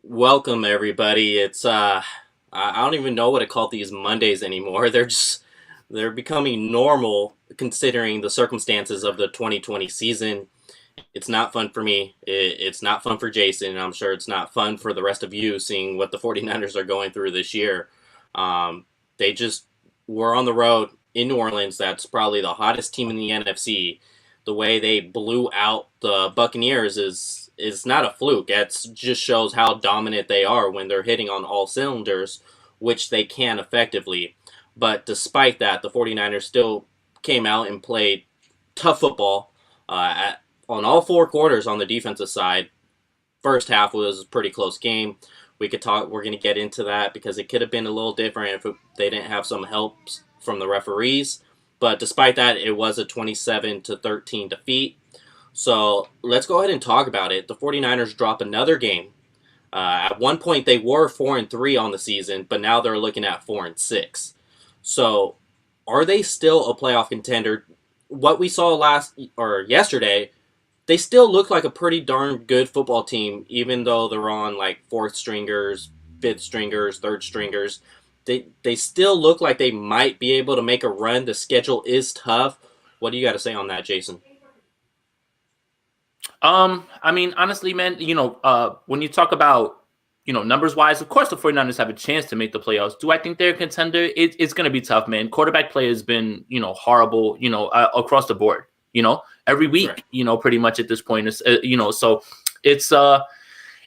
Welcome everybody. I don't even know what to call these Mondays anymore. They're becoming normal considering the circumstances of the 2020 season. It's not fun for me. It's not fun for Jason, and I'm sure it's not fun for the rest of you seeing what the 49ers are going through this year. They just were on the road in New Orleans. That's probably the hottest team in the NFC. The way they blew out the Buccaneers is not a fluke. It just shows how dominant they are when they're hitting on all cylinders, which they can effectively. But despite that, the 49ers still came out and played tough football on all four quarters on the defensive side. First half was a pretty close game. We could talk. We're going to get into that because it could have been a little different if they didn't have some help from the referees. But despite that, it was a 27-13 defeat. So let's go ahead and talk about it. The 49ers drop another game. At one point, they were 4-3 on the season, but now they're looking at 4-6. So, are they still a playoff contender? What we saw yesterday, they still look like a pretty darn good football team, even though they're on like fourth stringers, fifth stringers, third stringers. They still look like they might be able to make a run. The schedule is tough. What do you got to say on that, Jason? I mean, honestly, man, when you talk about, numbers wise, of course the 49ers have a chance to make the playoffs. Do I think they're a contender? It's going to be tough, man. Quarterback play has been, horrible, across the board, every week, Right. pretty much at this point. So it's, uh,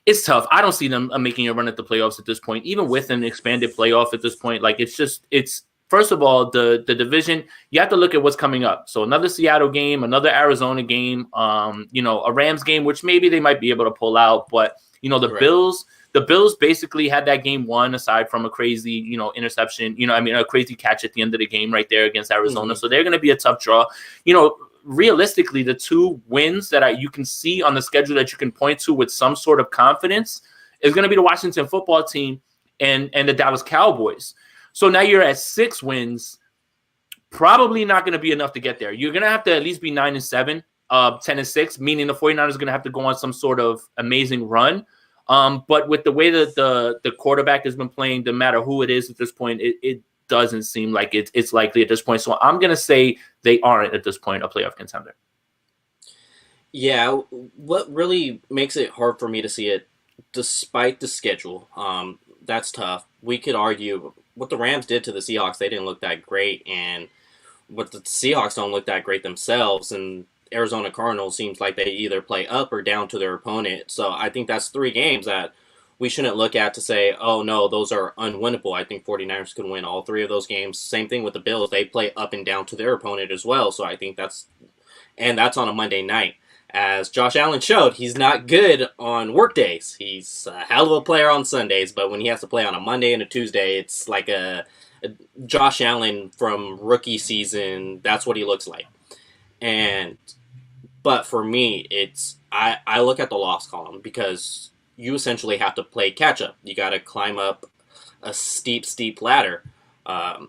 it's tough. I don't see them making a run at the playoffs at this point, even with an expanded playoff at this point. Like it's first of all the division. You have to look at what's coming up. So another Seattle game, another Arizona game, a Rams game, which maybe they might be able to pull out. But the Right. Bills. The Bills basically had that game won aside from a crazy, interception, a crazy catch at the end of the game right there against Arizona. Mm-hmm. So they're going to be a tough draw. Realistically, the two wins that you can see on the schedule that you can point to with some sort of confidence is going to be the Washington football team and the Dallas Cowboys. So now you're at 6 wins. Probably not going to be enough to get there. You're going to have to at least be 9-7, 10-6, meaning the 49ers are going to have to go on some sort of amazing run. But with the way that the quarterback has been playing, no matter who it is at this point, it doesn't seem like it's likely at this point. So I'm going to say they aren't at this point a playoff contender. Yeah, what really makes it hard for me to see it, despite the schedule, that's tough. We could argue what the Rams did to the Seahawks, they didn't look that great, and what the Seahawks don't look that great themselves, and Arizona Cardinals seems like they either play up or down to their opponent. So I think that's three games that we shouldn't look at to say, oh no, those are unwinnable. I think 49ers could win all three of those games. Same thing with the Bills. They play up and down to their opponent as well. So I think that's on a Monday night. As Josh Allen showed, he's not good on work days. He's a hell of a player on Sundays, but when he has to play on a Monday and a Tuesday, it's like a Josh Allen from rookie season. That's what he looks like. And but for me, I look at the loss column because you essentially have to play catch up. You got to climb up a steep ladder.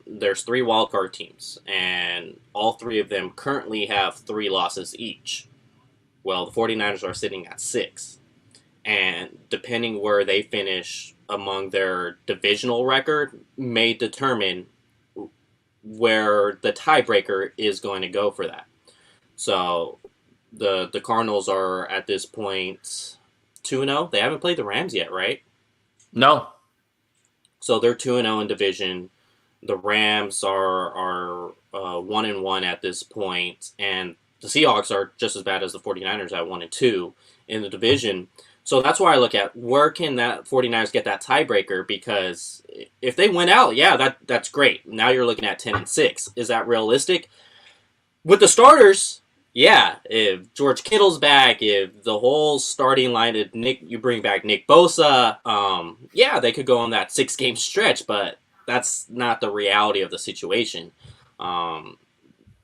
There's three wildcard teams, and all three of them currently have three losses each. Well, the 49ers are sitting at six. And depending where they finish among their divisional record may determine where the tiebreaker is going to go for that. So the Cardinals are at this point 2-0. They haven't played the Rams yet, right? No. So they're 2-0 in division. The Rams are 1-1 at this point, and the Seahawks are just as bad as the 49ers at 1-2 in the division. So that's why I look at where can that 49ers get that tiebreaker, because if they win out, yeah, that's great. Now you're looking at 10-6. Is that realistic? With the starters, yeah. If George Kittle's back, if the whole starting line of you bring back Nick Bosa, yeah, they could go on that 6 game stretch, but that's not the reality of the situation. Um,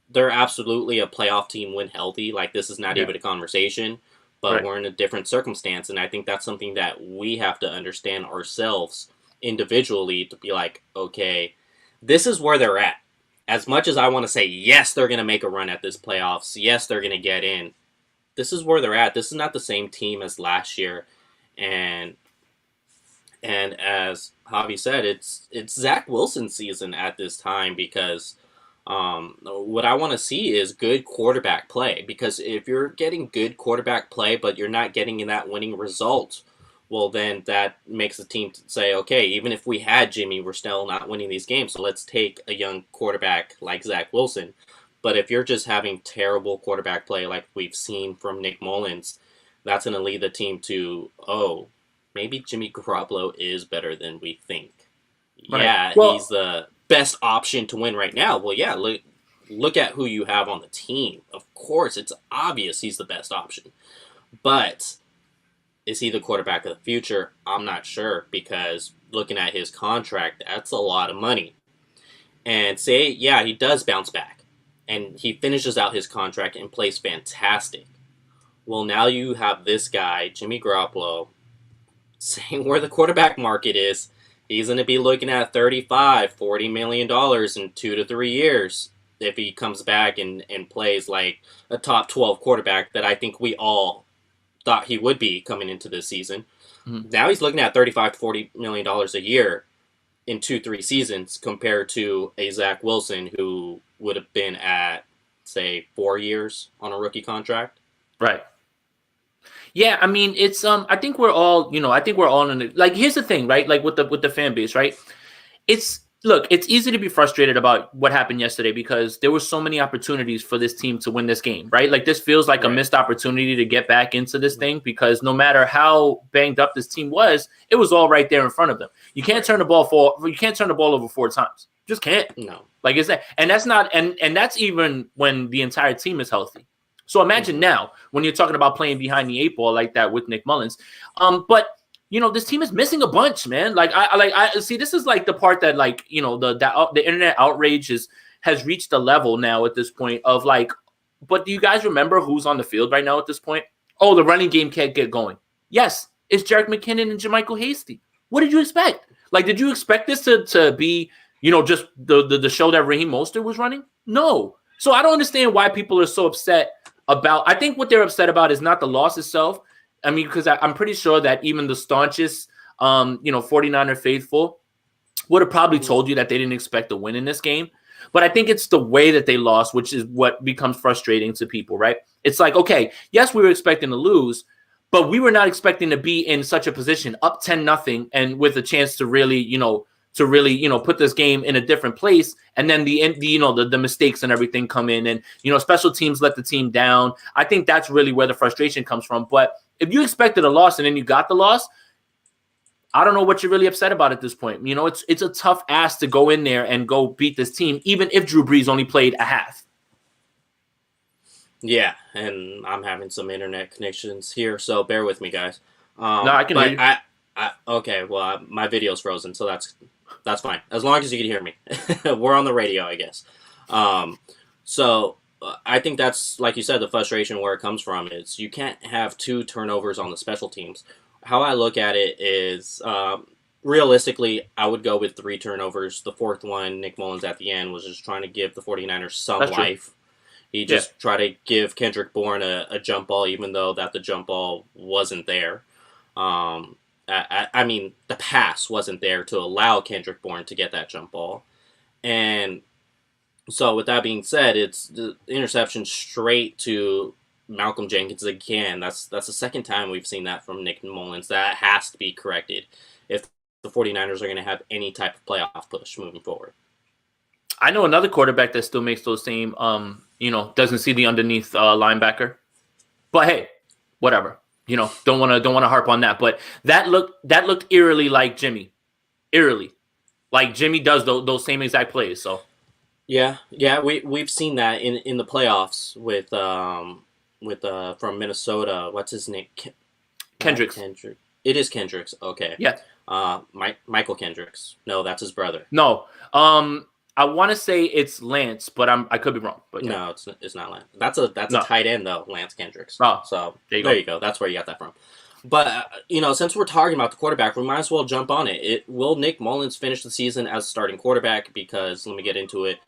they're absolutely a playoff team when healthy. Like, this is not Yeah. even a conversation, but Right. we're in a different circumstance, and I think that's something that we have to understand ourselves individually to be like, okay, this is where they're at. As much as I want to say yes, they're going to make a run at this playoffs, yes, they're going to get in. This is where they're at. This is not the same team as last year, and And as Javi said, it's Zach Wilson's season at this time because what I want to see is good quarterback play. Because if you're getting good quarterback play, but you're not getting in that winning result, well, then that makes the team say, okay, even if we had Jimmy, we're still not winning these games. So let's take a young quarterback like Zach Wilson. But if you're just having terrible quarterback play like we've seen from Nick Mullins, that's going to lead the team to, oh, maybe Jimmy Garoppolo is better than we think. Right. Yeah, he's Well, the best option to win right now. Well, yeah, look at who you have on the team. Of course, it's obvious he's the best option. But is he the quarterback of the future? I'm not sure because looking at his contract, that's a lot of money. And say, yeah, he does bounce back and he finishes out his contract and plays fantastic. Well, now you have this guy, Jimmy Garoppolo, saying where the quarterback market is. He's going to be looking at $35, $40 million in 2 to 3 years if he comes back and plays like a top 12 quarterback that I think we all thought he would be coming into this season. mhm. Now he's looking at $35 to $40 million a year in 2 3 seasons compared to a Zach Wilson who would have been at say 4 years on a rookie contract. Right. Yeah, I mean, it's I think we're all, I think we're all in it. Like, here's the thing, right? Like with the fan base, right? It's easy to be frustrated about what happened yesterday because there were so many opportunities for this team to win this game, right? Like, this feels like a Right. missed opportunity to get back into this thing because no matter how banged up this team was, it was all right there in front of them. You can't Right. turn the ball over 4 times. Just can't. No. Like, is that, and that's not, and that's even when the entire team is healthy. So imagine Mm-hmm. now when you're talking about playing behind the 8 ball like that with Nick Mullins. But this team is missing a bunch, man. Like, I see, this is like the part that, like, the internet outrage has reached a level now at this point of like, but do you guys remember who's on the field right now at this point? Oh, the running game can't get going. Yes, it's Jerick McKinnon and JaMychal Hasty. What did you expect? Like, did you expect this to be, just the show that Raheem Mostert was running? No. So I don't understand why people are so upset about. I think what they're upset about is not the loss itself. I mean, because I'm pretty sure that even the staunchest, 49er faithful would have probably told you that they didn't expect a win in this game. But I think it's the way that they lost, which is what becomes frustrating to people, right? It's like, okay, yes, we were expecting to lose, but we were not expecting to be in such a position, up 10-0, and with a chance to really, put this game in a different place. And then the mistakes and everything come in, and special teams let the team down. I think that's really where the frustration comes from. But if you expected a loss and then you got the loss, I don't know what you're really upset about at this point. It's a tough ask to go in there and go beat this team, even if Drew Brees only played a half. Yeah, and I'm having some internet connections here, so bear with me, guys. No, I can hear But you. okay, well, my video's frozen, so that's fine as long as you can hear me. We're on the radio, I guess. So I think that's, like you said, the frustration where it comes from is you can't have 2 turnovers on the special teams. How I look at it is, realistically, I would go with 3 turnovers. The fourth one, Nick Mullins at the end, was just trying to give the 49ers some That's true. life. He just tried to give Kendrick Bourne a jump ball, even though that the jump ball wasn't there. I mean, the pass wasn't there to allow Kendrick Bourne to get that jump ball. And so, with that being said, it's the interception straight to Malcolm Jenkins again. That's the second time we've seen that from Nick Mullins. That has to be corrected if the 49ers are going to have any type of playoff push moving forward. I know another quarterback that still makes those same, doesn't see the underneath linebacker. But hey, whatever. Don't want to harp on that. But that looked eerily like Jimmy, eerily, like Jimmy does those same exact plays. So Yeah, we've seen that in the playoffs with from Minnesota. What's his name? Kendricks. Kendrick. It is Kendricks. Okay. Yeah. Michael Kendricks. No, that's his brother. No. I want to say it's Lance, but I could be wrong. But yeah. No, it's not Lance. That's a tight end though, Lance Kendricks. Oh, so there you go. That's where you got that from. But since we're talking about the quarterback, we might as well jump on it. Will Nick Mullins finish the season as starting quarterback? Because let me get into it.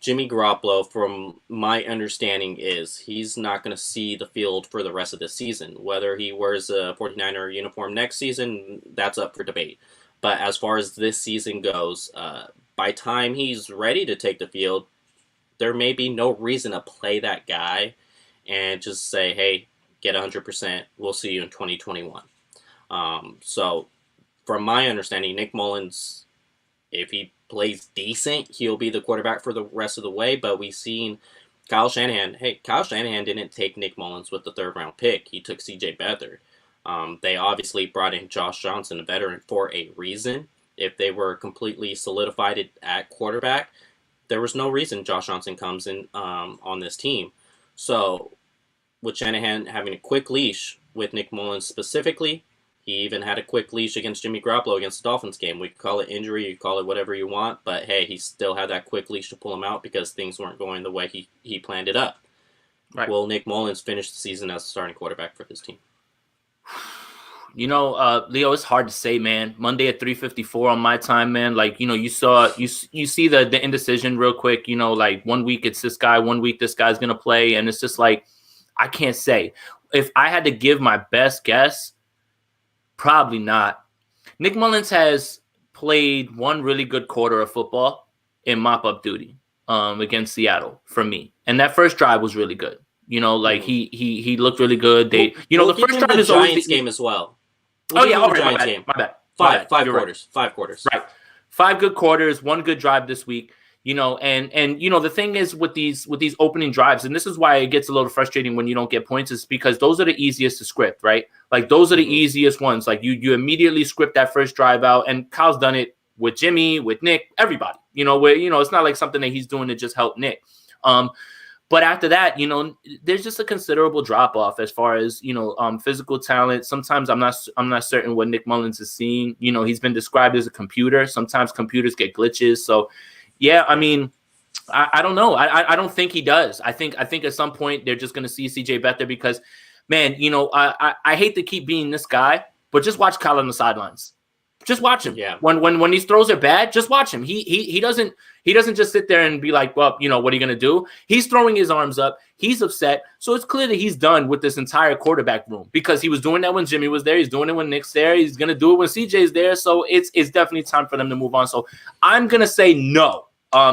Jimmy Garoppolo, from my understanding, is he's not going to see the field for the rest of the season. Whether he wears a 49er uniform next season, that's up for debate. But as far as this season goes, by time he's ready to take the field, there may be no reason to play that guy and just say, hey, get 100%. We'll see you in 2021. So, from my understanding, Nick Mullins, if he plays decent, he'll be the quarterback for the rest of the way. But we've seen Kyle Shanahan. Hey, Kyle Shanahan didn't take Nick Mullins with the third round pick. He took C.J. Beathard. They obviously brought in Josh Johnson, a veteran, for a reason. If they were completely solidified at quarterback, there was no reason Josh Johnson comes in on this team. So, with Shanahan having a quick leash with Nick Mullins specifically, he even had a quick leash against Jimmy Garoppolo against the Dolphins game. We call it injury, you call it whatever you want, but hey, he still had that quick leash to pull him out because things weren't going the way he planned it up. Right. Will Nick Mullins finish the season as the starting quarterback for his team? Leo, it's hard to say, man. Monday at 3:54 on my time, man. Like, you see the indecision real quick. Like 1 week it's this guy, 1 week this guy's gonna play, and it's just like I can't say. If I had to give my best guess, probably not. Nick Mullins has played one really good quarter of football in mop-up duty against Seattle for me, and that first drive was really good. He looked really good. The first drive is always the game as well. Oh yeah, all right, my bad. Five quarters. Right. 5 quarters. Right. 5 good quarters, 1 good drive this week. The thing is with these opening drives, and this is why it gets a little frustrating when you don't get points, is because those are the easiest to script, right? Like those are the easiest ones. Like you immediately script that first drive out, and Kyle's done it with Jimmy, with Nick, everybody. It's not like something that he's doing to just help Nick. But after that, there's just a considerable drop off as far as physical talent. Sometimes I'm not certain what Nick Mullins is seeing. He's been described as a computer. Sometimes computers get glitches. So, yeah, I mean, I don't know. I don't think he does. I think at some point they're just going to see C.J. Beathard because, man, I hate to keep being this guy, but just watch Kyle on the sidelines. Just watch him. Yeah. When these throws are bad, just watch him. He doesn't just sit there and be like, well, what are you gonna do? He's throwing his arms up. He's upset. So it's clear that he's done with this entire quarterback room because he was doing that when Jimmy was there. He's doing it when Nick's there. He's gonna do it when CJ's there. So it's definitely time for them to move on. So I'm gonna say no.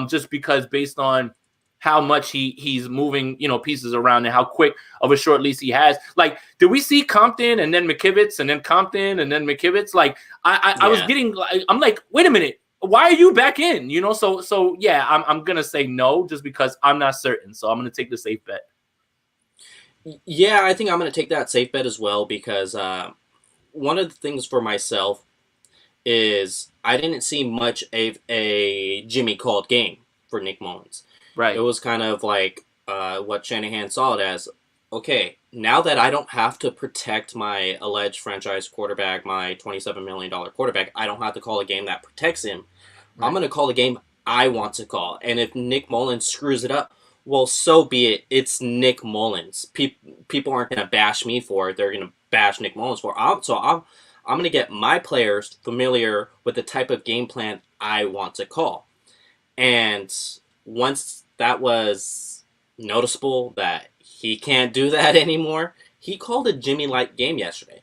Just because based on how much he's moving, pieces around and how quick of a short lease he has. Like, did we see Compton and then McKivitz and then Compton and then McKivitz? Like, I was getting, I'm like, wait a minute, why are you back in? So yeah, I'm gonna say no just because I'm not certain. So I'm gonna take the safe bet. Yeah, I think I'm gonna take that safe bet as well because one of the things for myself is I didn't see much of a Jimmy called game for Nick Mullins. Right. It was kind of like what Shanahan saw it as, okay, now that I don't have to protect my alleged franchise quarterback, my $27 million quarterback, I don't have to call a game that protects him. Right. I'm going to call a game I want to call. And if Nick Mullins screws it up, well, so be it. It's Nick Mullins. People aren't going to bash me for it. They're going to bash Nick Mullins for it. So I'm going to get my players familiar with the type of game plan I want to call. And once that was noticeable that he can't do that anymore, he called a Jimmy-like game yesterday.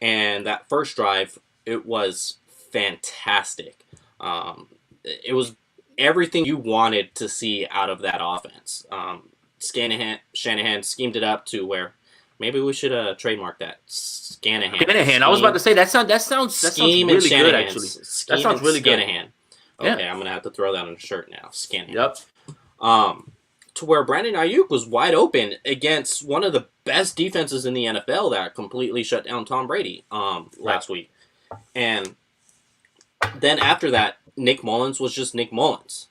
And that first drive, it was fantastic. It was everything you wanted to see out of that offense. Shanahan schemed it up to where maybe we should trademark that. Shanahan. I was about to say that sounds really good actually. That sounds really good. Shanahan. Okay, I'm gonna have to throw that on a shirt now. Shanahan. Yep. To where Brandon Ayuk was wide open against one of the best defenses in the NFL that completely shut down Tom Brady last week. And then after that, Nick Mullins was just Nick Mullins.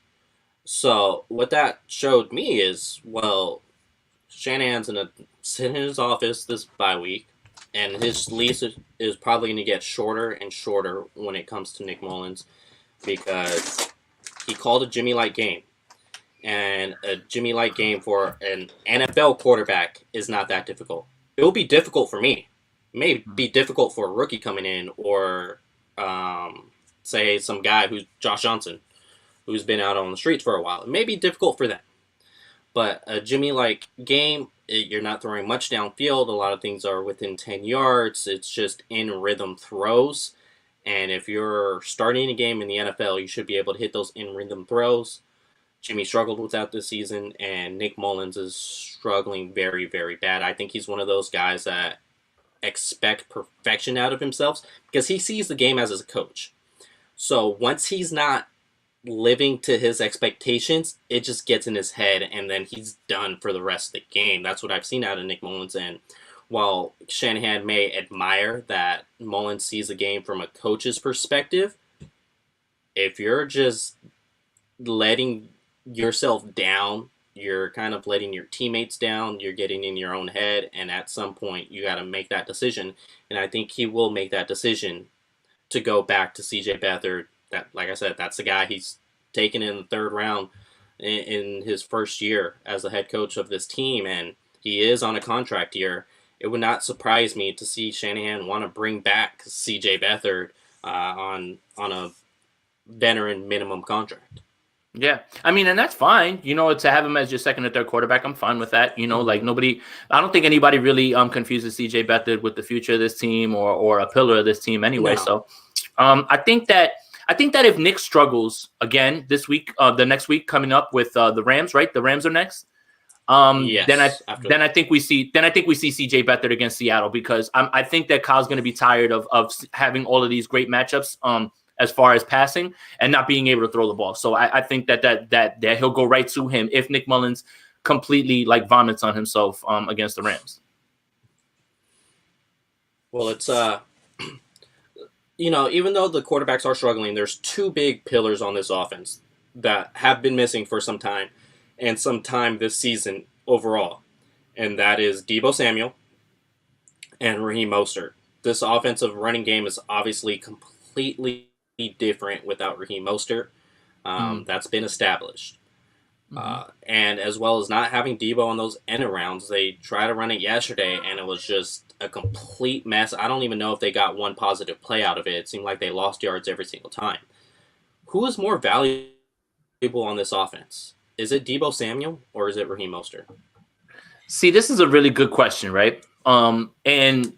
So what that showed me is, well, Shanahan's going to sit in his office this bye week, and his lease is probably going to get shorter and shorter when it comes to Nick Mullins because he called a Jimmy-like game. And a Jimmy-like game for an NFL quarterback is not that difficult. It will be difficult for me. It may be difficult for a rookie coming in or, say, some guy who's Josh Johnson, who's been out on the streets for a while. It may be difficult for them. But a Jimmy like game, you're not throwing much downfield. A lot of things are within 10 yards. It's just in rhythm throws. And if you're starting a game in the NFL, you should be able to hit those in rhythm throws. Jimmy struggled with that this season, and Nick Mullins is struggling very, very bad. I think he's one of those guys that expect perfection out of himself because he sees the game as a coach. So once he's not living to his expectations, it just gets in his head, and then he's done for the rest of the game. That's what I've seen out of Nick Mullins. And while Shanahan may admire that Mullins sees the game from a coach's perspective, if you're just letting yourself down, you're kind of letting your teammates down, you're getting in your own head, and at some point you got to make that decision. And I think he will make that decision to go back to CJ Beathard. That, like I said, that's the guy he's taken in the third round in his first year as the head coach of this team, and he is on a contract year. It would not surprise me to see Shanahan want to bring back CJ Beathard on a veteran minimum contract. Yeah, I mean, and that's fine. To have him as your second or third quarterback, I'm fine with that. Like nobody, I don't think anybody really confuses CJ Beathard with the future of this team or a pillar of this team anyway. No. So, I think that if Nick struggles again this week, the next week coming up with the Rams, right? The Rams are next. Yes, then I think we see CJ Beathard against Seattle because I think that Kyle's going to be tired of having all of these great matchups. As far as passing and not being able to throw the ball. So I think that he'll go right to him if Nick Mullins completely vomits on himself against the Rams. Well, it's even though the quarterbacks are struggling, there's two big pillars on this offense that have been missing for some time and some time this season overall. And that is Deebo Samuel and Raheem Mostert. This offensive running game is obviously completely different without Raheem Mostert. That's been established. And as well as not having Deebo on those end arounds, they tried to run it yesterday, and it was just a complete mess. I don't even know if they got one positive play out of it. It seemed like they lost yards every single time. Who is more valuable on this offense? Is it Deebo Samuel or is it Raheem Mostert? See, this is a really good question, right? And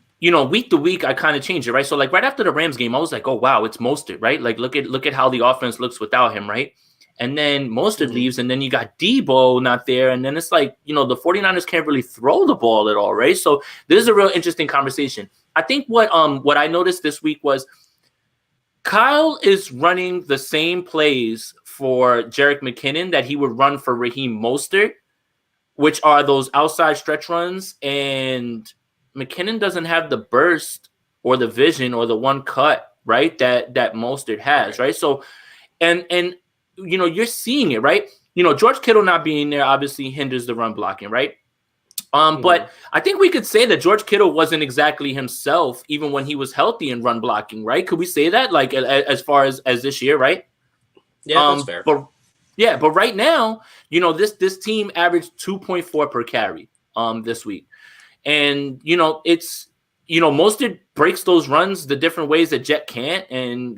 week to week, I kind of change it, right? So, right after the Rams game, I was like, oh, wow, it's Mostert, right? Look at how the offense looks without him, right? And then Mostert leaves, and then you got Deebo not there, and then it's the 49ers can't really throw the ball at all, right? So this is a real interesting conversation. I think what I noticed this week was Kyle is running the same plays for Jerick McKinnon that he would run for Raheem Mostert, which are those outside stretch runs, and McKinnon doesn't have the burst or the vision or the one cut, right? That Mostert has, right? So, and you're seeing it, right? George Kittle not being there obviously hinders the run blocking, right? But I think we could say that George Kittle wasn't exactly himself even when he was healthy in run blocking, right? Could we say that as far as this year, right? Yeah, that's fair. But right now, this team averaged 2.4 per carry this week. And, it's, Mostert breaks those runs the different ways that Jet can't. And,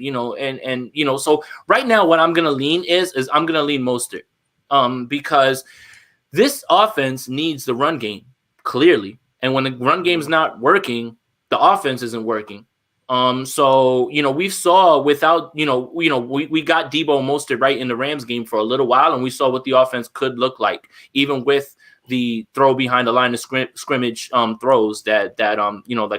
so right now what I'm going to lean is I'm going to lean Mostert because this offense needs the run game clearly. And when the run game's not working, the offense isn't working. So, we saw without, we got Deebo Mostert right in the Rams game for a little while, and we saw what the offense could look like, even with the throw behind the line of scrimmage throws that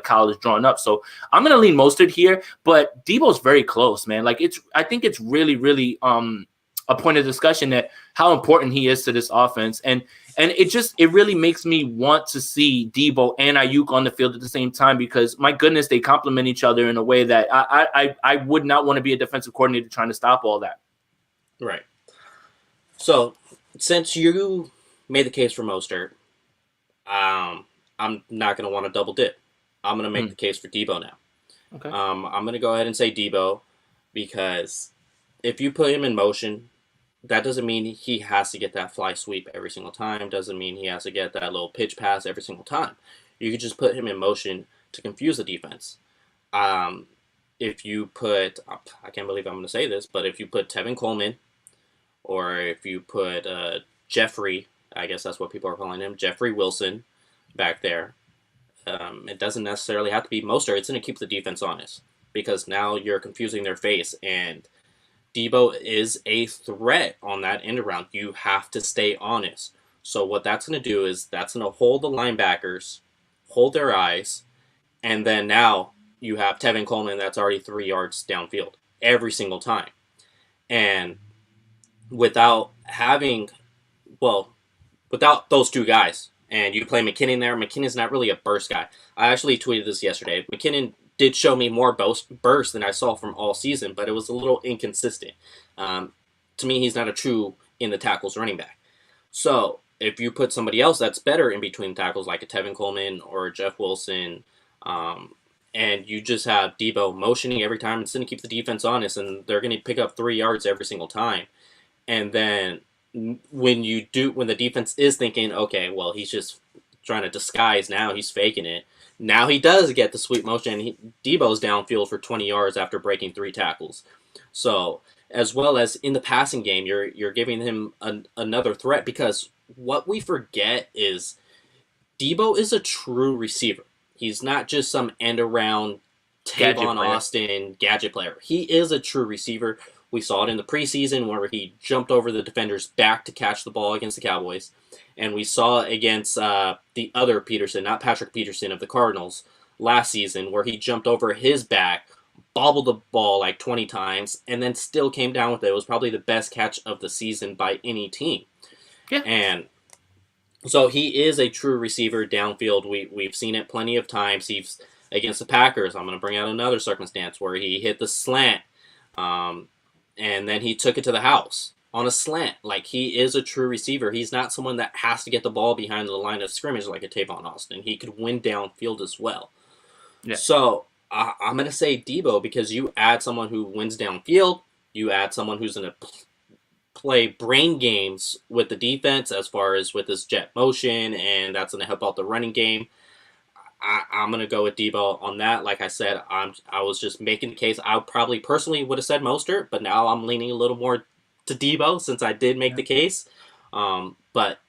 Kyle is drawing up. So I'm going to lean Mostert here, but Deebo's very close, man. I think it's really, really a point of discussion that how important he is to this offense. And it really makes me want to see Deebo and Ayuk on the field at the same time because, my goodness, they complement each other in a way that I would not want to be a defensive coordinator trying to stop all that. Right. So since you made the case for Mostert, I'm not going to want to double dip. I'm going to make the case for Deebo now. Okay. I'm going to go ahead and say Deebo because if you put him in motion, that doesn't mean he has to get that fly sweep every single time. Doesn't mean he has to get that little pitch pass every single time. You could just put him in motion to confuse the defense. If you put, I can't believe I'm going to say this, but if you put Tevin Coleman or if you put Jeffrey, I guess that's what people are calling him, Jeffrey Wilson, back there. It doesn't necessarily have to be Mostert. It's going to keep the defense honest because now you're confusing their face, and Debo is a threat on that end around. You have to stay honest. So what that's going to do is that's going to hold the linebackers, hold their eyes, and then now you have Tevin Coleman that's already 3 yards downfield every single time. And without having, well, without those two guys, and you play McKinnon there, McKinnon's not really a burst guy. I actually tweeted this yesterday. McKinnon did show me more burst than I saw from all season, but it was a little inconsistent. To me, he's not a true in the tackles running back. So if you put somebody else that's better in between tackles, like a Tevin Coleman or Jeff Wilson, and you just have Debo motioning every time, it's going to keep the defense honest, and they're going to pick up 3 yards every single time. And then when the defense is thinking, okay, well, he's just trying to disguise now, he's faking it. Now he does get the sweep motion. Debo's downfield for 20 yards after breaking 3 tackles. So, as well as in the passing game, you're giving him another threat, because what we forget is Debo is a true receiver. He's not just some end-around Tavon Austin gadget player. He is a true receiver. We saw it in the preseason where he jumped over the defender's back to catch the ball against the Cowboys. And we saw it against the other Peterson, not Patrick Peterson of the Cardinals, last season, where he jumped over his back, bobbled the ball like 20 times, and then still came down with it. It was probably the best catch of the season by any team. Yeah. And so he is a true receiver downfield. We've seen it plenty of times. He's against the Packers. I'm going to bring out another circumstance where he hit the slant, and then he took it to the house on a slant. Like, he is a true receiver. He's not someone that has to get the ball behind the line of scrimmage like a Tavon Austin. He could win downfield as well. Yeah. So I'm going to say Debo, because you add someone who wins downfield, you add someone who's going to play brain games with the defense as far as with his jet motion, and that's going to help out the running game. I'm going to go with Debo on that. Like I said, I was just making the case. I probably personally would have said Mostert, but now I'm leaning a little more to Debo since I did make the case. But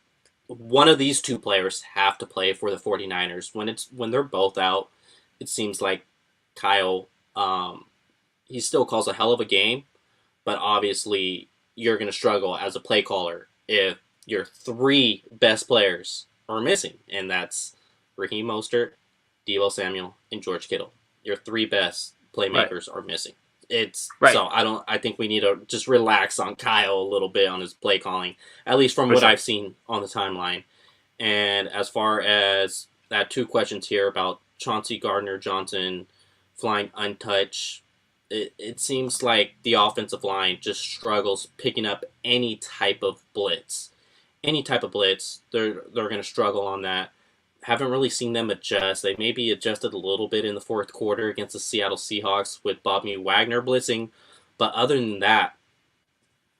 one of these two players have to play for the 49ers. When they're both out, it seems like Kyle, he still calls a hell of a game, but obviously you're going to struggle as a play caller if your 3 best players are missing, and that's Raheem Mostert, Deebo Samuel, and George Kittle. Your 3 best playmakers are missing. So I think we need to just relax on Kyle a little bit on his play calling, at least from what I've seen on the timeline. And as far as that 2 questions here about Chauncey Gardner-Johnson flying untouched, it seems like the offensive line just struggles picking up any type of blitz. Any type of blitz, they're going to struggle on that. Haven't really seen them adjust. They maybe adjusted a little bit in the 4th quarter against the Seattle Seahawks with Bobby Wagner blitzing. But other than that,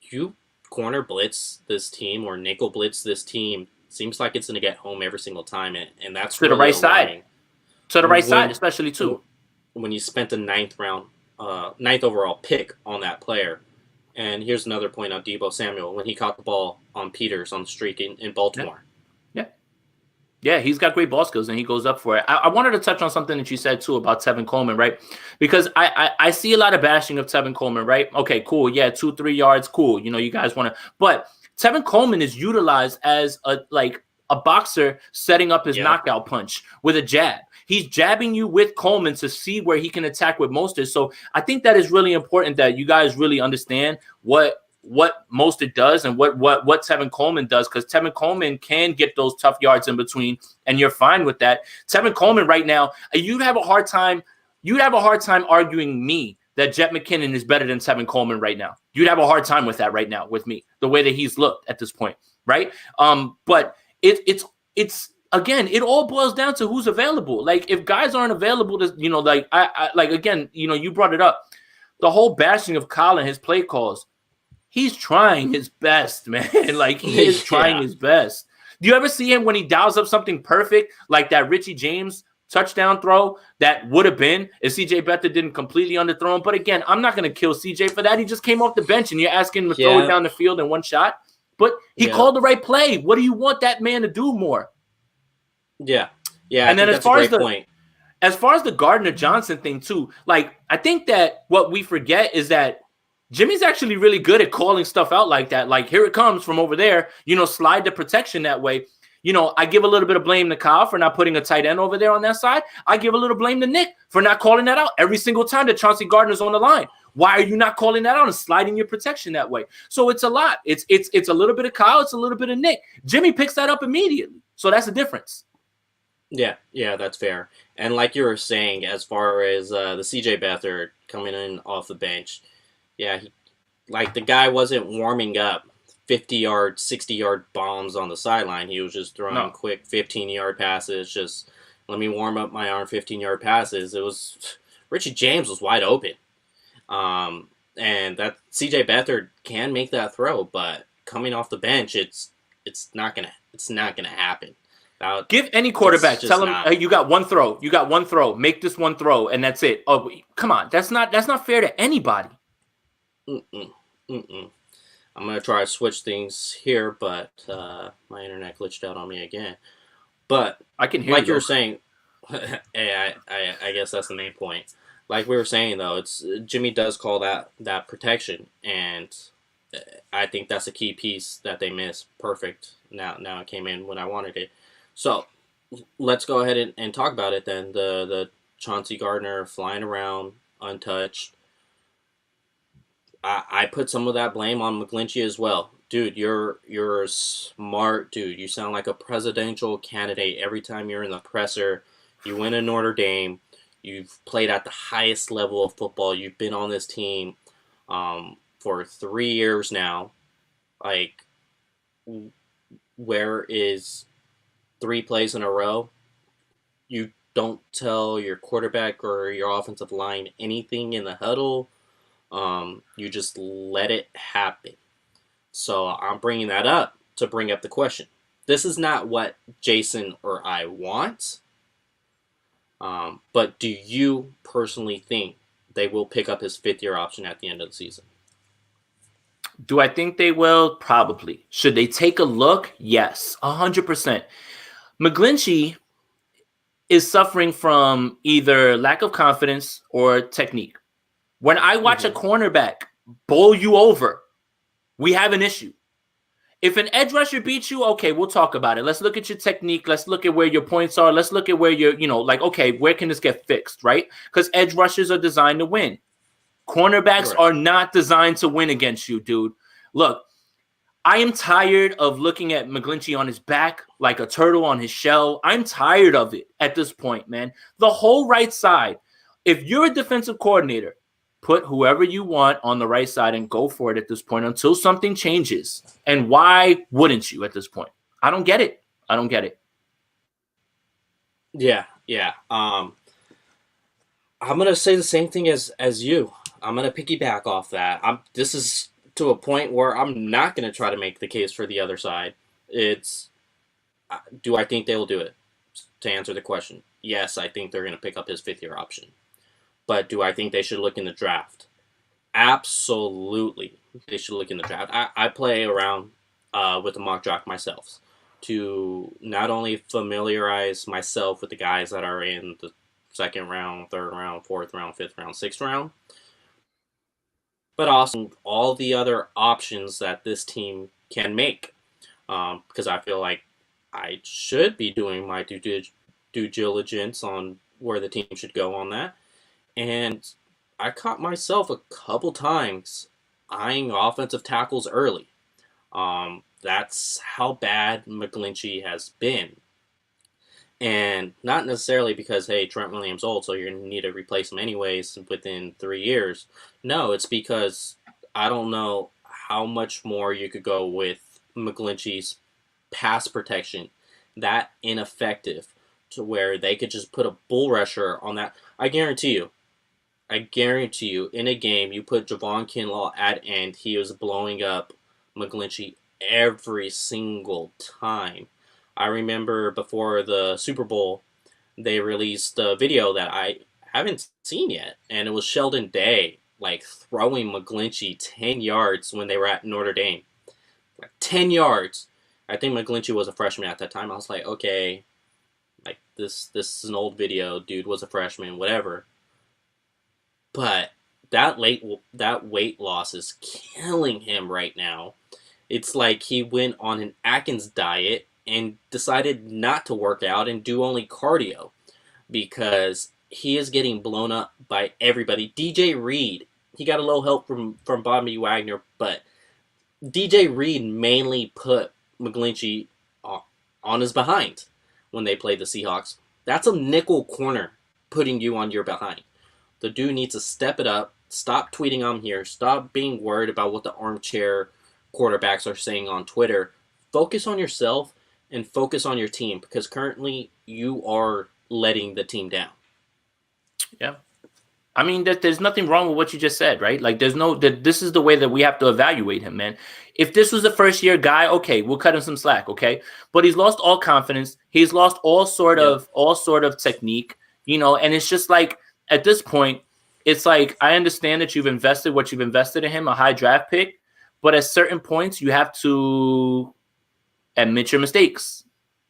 you corner blitz this team or nickel blitz this team, seems like it's going to get home every single time. And that's to the right side. To the right side, especially too. When you spent the 9th overall pick on that player. And here's another point on Deebo Samuel when he caught the ball on Peters on the streak in Baltimore. Yeah, he's got great ball skills, and he goes up for it. I wanted to touch on something that you said, too, about Tevin Coleman, right? Because I see a lot of bashing of Tevin Coleman, right? Okay, cool. Yeah, 2-3 yards, cool. You know, you guys want to – but Tevin Coleman is utilized as a boxer setting up his knockout punch with a jab. He's jabbing you with Coleman to see where he can attack with Mostert. So I think that is really important that you guys really understand what Mostert does and what Tevin Coleman does, because Tevin Coleman can get those tough yards in between, and you're fine with that. Tevin Coleman right now, you'd have a hard time arguing me that Jet McKinnon is better than Tevin Coleman right now. You'd have a hard time with that right now with me, the way that he's looked at this point, right? But it's again, it all boils down to who's available. Like, if guys aren't available to, you know, like I again, you know, you brought it up, the whole bashing of Kyle and his play calls. He's trying his best, man. Like, he is trying his best. Do you ever see him when he dials up something perfect, like that Richie James touchdown throw that would have been if CJ Beathard didn't completely underthrow him. But again, I'm not going to kill CJ for that. He just came off the bench and you're asking him to throw it Yeah, down the field in one shot. But he yeah, called the right play. What do you want that man to do more? yeah, yeah. I And then think as that's a far as great the point. Gardner Johnson thing too, like I think that what we forget is that Jimmy's actually really good at calling stuff out like that. Like, here it comes from over there, slide the protection that way. I give a little bit of blame to Kyle for not putting a tight end over there on that side. I give a little blame to Nick for not calling that out every single time that Chauncey Gardner's on the line. Why are you not calling that out and sliding your protection that way? So it's a lot. It's a little bit of Kyle. It's a little bit of Nick. Jimmy picks that up immediately. So that's the difference. Yeah, yeah, that's fair. And like you were saying, as far as the CJ Beathard coming in off the bench, yeah, like the guy wasn't warming up 50-yard, 60-yard bombs on the sideline. He was just throwing No. quick 15-yard passes. Just let me warm up my arm 15-yard passes. It was Richie James was wide open, and that CJ Beathard can make that throw, but coming off the bench, it's not gonna happen. Give any quarterback, just tell him, not. hey, you got one throw. You got one throw. Make this one throw, and that's it. Oh, come on. That's not fair to anybody. Mm-mm, mm-mm. I'm gonna try to switch things here, but my internet glitched out on me again. But I can hear like you you. were saying, hey, I guess that's the main point. Like we were saying though, it's Jimmy does call that protection, and I think that's a key piece that they missed. Perfect. Now it came in when I wanted it. So let's go ahead and talk about it then. The Chauncey Gardner flying around untouched. I put some of that blame on McGlinchey as well. Dude, you're a smart dude. You sound like a presidential candidate every time you're in the presser. You win in Notre Dame. You've played at the highest level of football. You've been on this team for 3 years now. Like, where is 3 plays in a row? You don't tell your quarterback or your offensive line anything in the huddle. You just let it happen. So I'm bringing that up to bring up the question. This is not what Jason or I want. But do you personally think they will pick up his 5th-year option at the end of the season? Do I think they will? Probably. Should they take a look? Yes, 100%. McGlinchey is suffering from either lack of confidence or technique. When I watch a cornerback bowl you over, we have an issue. If an edge rusher beats you, okay, we'll talk about it. Let's look at your technique. Let's look at where your points are. Let's look at where you're, okay, where can this get fixed, right? Because edge rushers are designed to win. Cornerbacks Right. are not designed to win against you, dude. Look, I am tired of looking at McGlinchey on his back like a turtle on his shell. I'm tired of it at this point, man. The whole right side, if you're a defensive coordinator, put whoever you want on the right side and go for it at this point until something changes. And why wouldn't you at this point? I don't get it. I don't get it. Yeah, yeah. I'm gonna say the same thing as you. I'm gonna piggyback off that. This is to a point where I'm not gonna try to make the case for the other side. It's do I think they will do it? To answer the question, yes, I think they're gonna pick up his 5th-year option. But do I think they should look in the draft? Absolutely, they should look in the draft. I play around with the mock draft myself to not only familiarize myself with the guys that are in the 2nd round, 3rd round, 4th round, 5th round, 6th round, but also all the other options that this team can make. Because I feel like I should be doing my due diligence on where the team should go on that. And I caught myself a couple times eyeing offensive tackles early. That's how bad McGlinchey has been. And not necessarily because, hey, Trent Williams old, so you're going to need to replace him anyways within 3 years. No, it's because I don't know how much more you could go with McGlinchey's pass protection that ineffective to where they could just put a bull rusher on that. I guarantee you, in a game, you put Javon Kinlaw at end, he was blowing up McGlinchey every single time. I remember before the Super Bowl, they released a video that I haven't seen yet, and it was Sheldon Day like throwing McGlinchey 10 yards when they were at Notre Dame, like 10 yards. I think McGlinchey was a freshman at that time. I was like, okay, like this is an old video. Dude was a freshman, whatever. But that weight loss is killing him right now. It's like he went on an Atkins diet and decided not to work out and do only cardio because he is getting blown up by everybody. DJ Reed, he got a little help from Bobby Wagner, but DJ Reed mainly put McGlinchey on his behind when they played the Seahawks. That's a nickel corner putting you on your behind. The dude needs to step it up. Stop tweeting I'm here. Stop being worried about what the armchair quarterbacks are saying on Twitter. Focus on yourself and focus on your team because currently you are letting the team down. Yeah. I mean, there's nothing wrong with what you just said, right? Like, this is the way that we have to evaluate him, man. If this was a first-year guy, okay, we'll cut him some slack, okay? But he's lost all confidence. He's lost all sort of technique, and it's just like, at this point, it's like, I understand that you've invested what you've invested in him, a high draft pick, but at certain points, you have to admit your mistakes.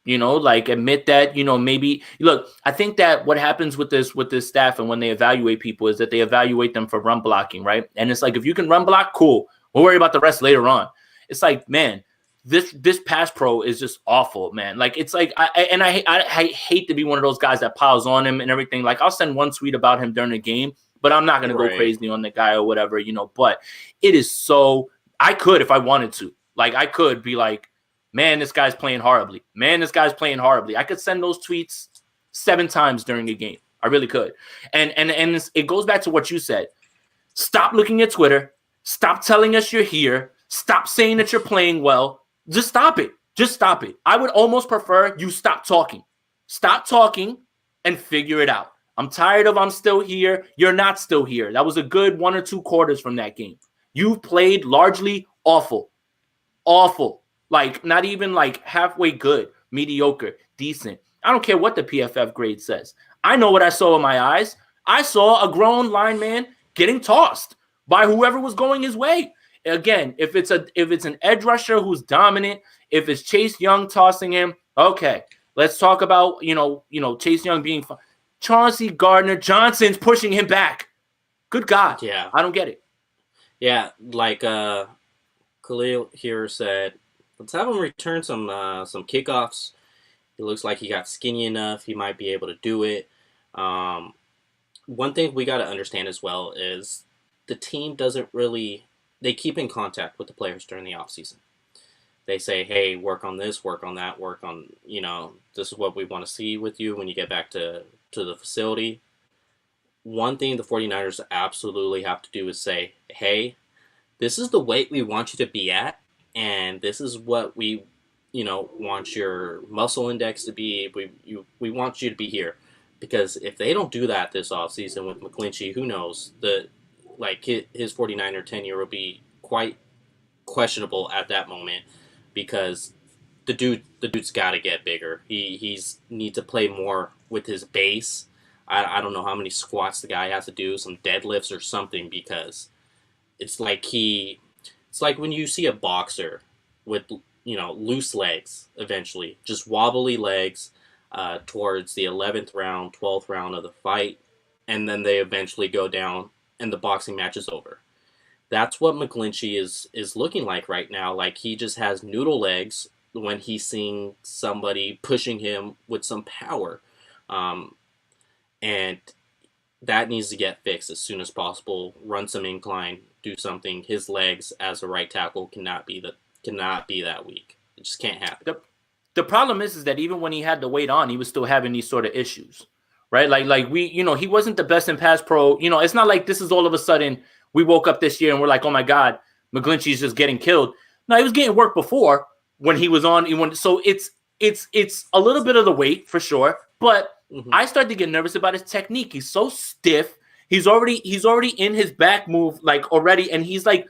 Like admit that, maybe look, I think that what happens with this staff and when they evaluate people is that they evaluate them for run blocking, right? And it's like, if you can run block, cool. We'll worry about the rest later on. It's like, man, this pass pro is just awful, man. Like, it's like, I hate to be one of those guys that piles on him and everything. Like, I'll send one tweet about him during the game, but I'm not going to go crazy on the guy or whatever, but it is so, I could, if I wanted to, like, I could be like, man, this guy's playing horribly. Man, this guy's playing horribly. I could send those tweets 7 times during a game. I really could. And it goes back to what you said. Stop looking at Twitter. Stop telling us you're here. Stop saying that you're playing well. Just stop it. Just stop it. I would almost prefer you stop talking. Stop talking and figure it out. I'm tired of I'm still here. You're not still here. That was a good 1 or 2 quarters from that game. You've played largely awful. Awful. Like, not even like halfway good, mediocre, decent. I don't care what the PFF grade says. I know what I saw with my eyes. I saw a grown lineman getting tossed by whoever was going his way. Again, if it's an edge rusher who's dominant, if it's Chase Young tossing him, okay, let's talk about Chase Young being fun. Chauncey Gardner-Johnson's pushing him back. Good God, yeah, I don't get it. Yeah, like Khalil here said, let's have him return some kickoffs. He looks like he got skinny enough. He might be able to do it. One thing we got to understand as well is the team doesn't really – they keep in contact with the players during the offseason. They say, hey, work on this, work on that, work on, this is what we want to see with you when you get back to the facility. One thing the 49ers absolutely have to do is say, hey, this is the weight we want you to be at. And this is what we, want your muscle index to be. We want you to be here. Because if they don't do that this offseason with McGlinchey, who knows? His 49er tenure will be quite questionable at that moment because the dude's got to get bigger. He's need to play more with his base. I don't know how many squats the guy has to do, some deadlifts or something, because it's like it's like when you see a boxer with, loose legs eventually, just wobbly legs towards the 11th round, 12th round of the fight, and then they eventually go down and the boxing match is over. That's what McGlinchey is looking like right now. Like, he just has noodle legs when he's seeing somebody pushing him with some power. And that needs to get fixed as soon as possible. Run some incline, do something. His legs as a right tackle cannot be that weak. It just can't happen. The problem is that even when he had the weight on, he was still having these sort of issues, right? Like we, he wasn't the best in pass pro. It's not like this is all of a sudden we woke up this year and we're like, oh my God, McGlinchey's just getting killed. No, he was getting work before when he was on. So it's a little bit of the weight for sure, but I started to get nervous about his technique. He's so stiff. He's already in his back move, like, already, and he's like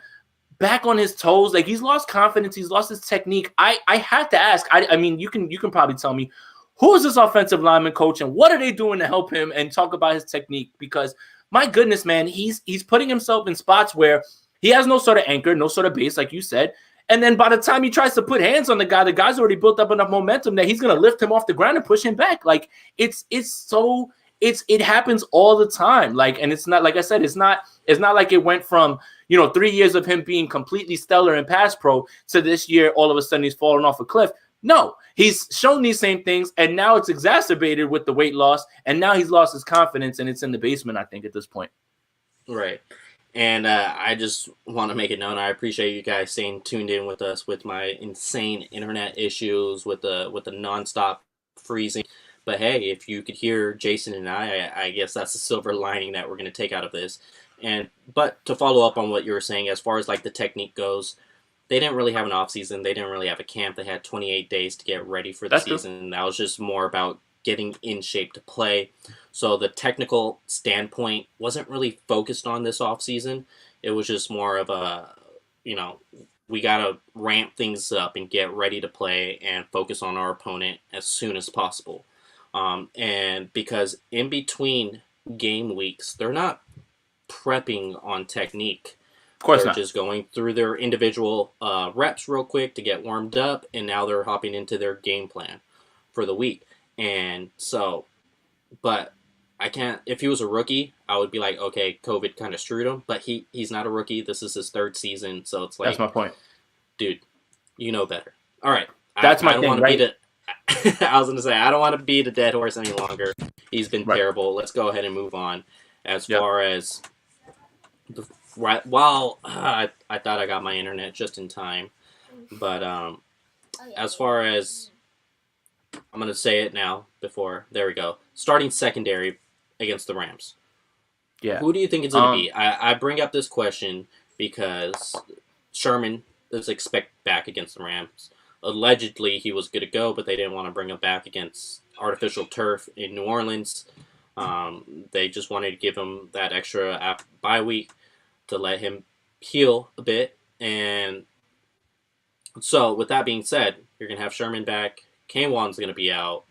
back on his toes. Like, he's lost confidence. He's lost his technique. I had to ask. I mean, you can probably tell me, who is this offensive lineman coach and what are they doing to help him, and talk about his technique, because my goodness, man, he's putting himself in spots where he has no sort of anchor, no sort of base, like you said. And then by the time he tries to put hands on the guy's already built up enough momentum that he's going to lift him off the ground and push him back. Like it happens all the time. Like, and it's not, like I said, it's not like it went from, 3 years of him being completely stellar in pass pro to this year, all of a sudden he's falling off a cliff. No, he's shown these same things, and now it's exacerbated with the weight loss, and now he's lost his confidence, and it's in the basement, I think, at this point. Right. And I just want to make it known, I appreciate you guys staying tuned in with us with my insane internet issues, with the nonstop freezing. But hey, if you could hear Jason and I guess that's the silver lining that we're going to take out of this. But to follow up on what you were saying, as far as like the technique goes, they didn't really have an off season. They didn't really have a camp. They had 28 days to get ready for the season. True. That was just more about getting in shape to play. So the technical standpoint wasn't really focused on this off season. It was just more of a, we got to ramp things up and get ready to play and focus on our opponent as soon as possible. And because in between game weeks, they're not prepping on technique. Of course they're not. Just going through their individual reps real quick to get warmed up, and now they're hopping into their game plan for the week. And so, but I can't, if he was a rookie, I would be like, okay, COVID kind of screwed him, but he's not a rookie. This is his third season. So it's like, that's my point. Dude, you know better. All right. That's my thing, right? I was going to say, I don't want to beat a dead horse any longer. He's been terrible. Let's go ahead and move on. As far as, I thought I got my internet just in time, but as far as, I'm going to say it now there we go. Starting secondary against the Rams. Yeah. Who do you think it's going to be? I bring up this question because Sherman is expected back against the Rams. Allegedly, he was good to go, but they didn't want to bring him back against artificial turf in New Orleans. They just wanted to give him that extra bye week to let him heal a bit. And so, with that being said, you're going to have Sherman back. K1's going to be out.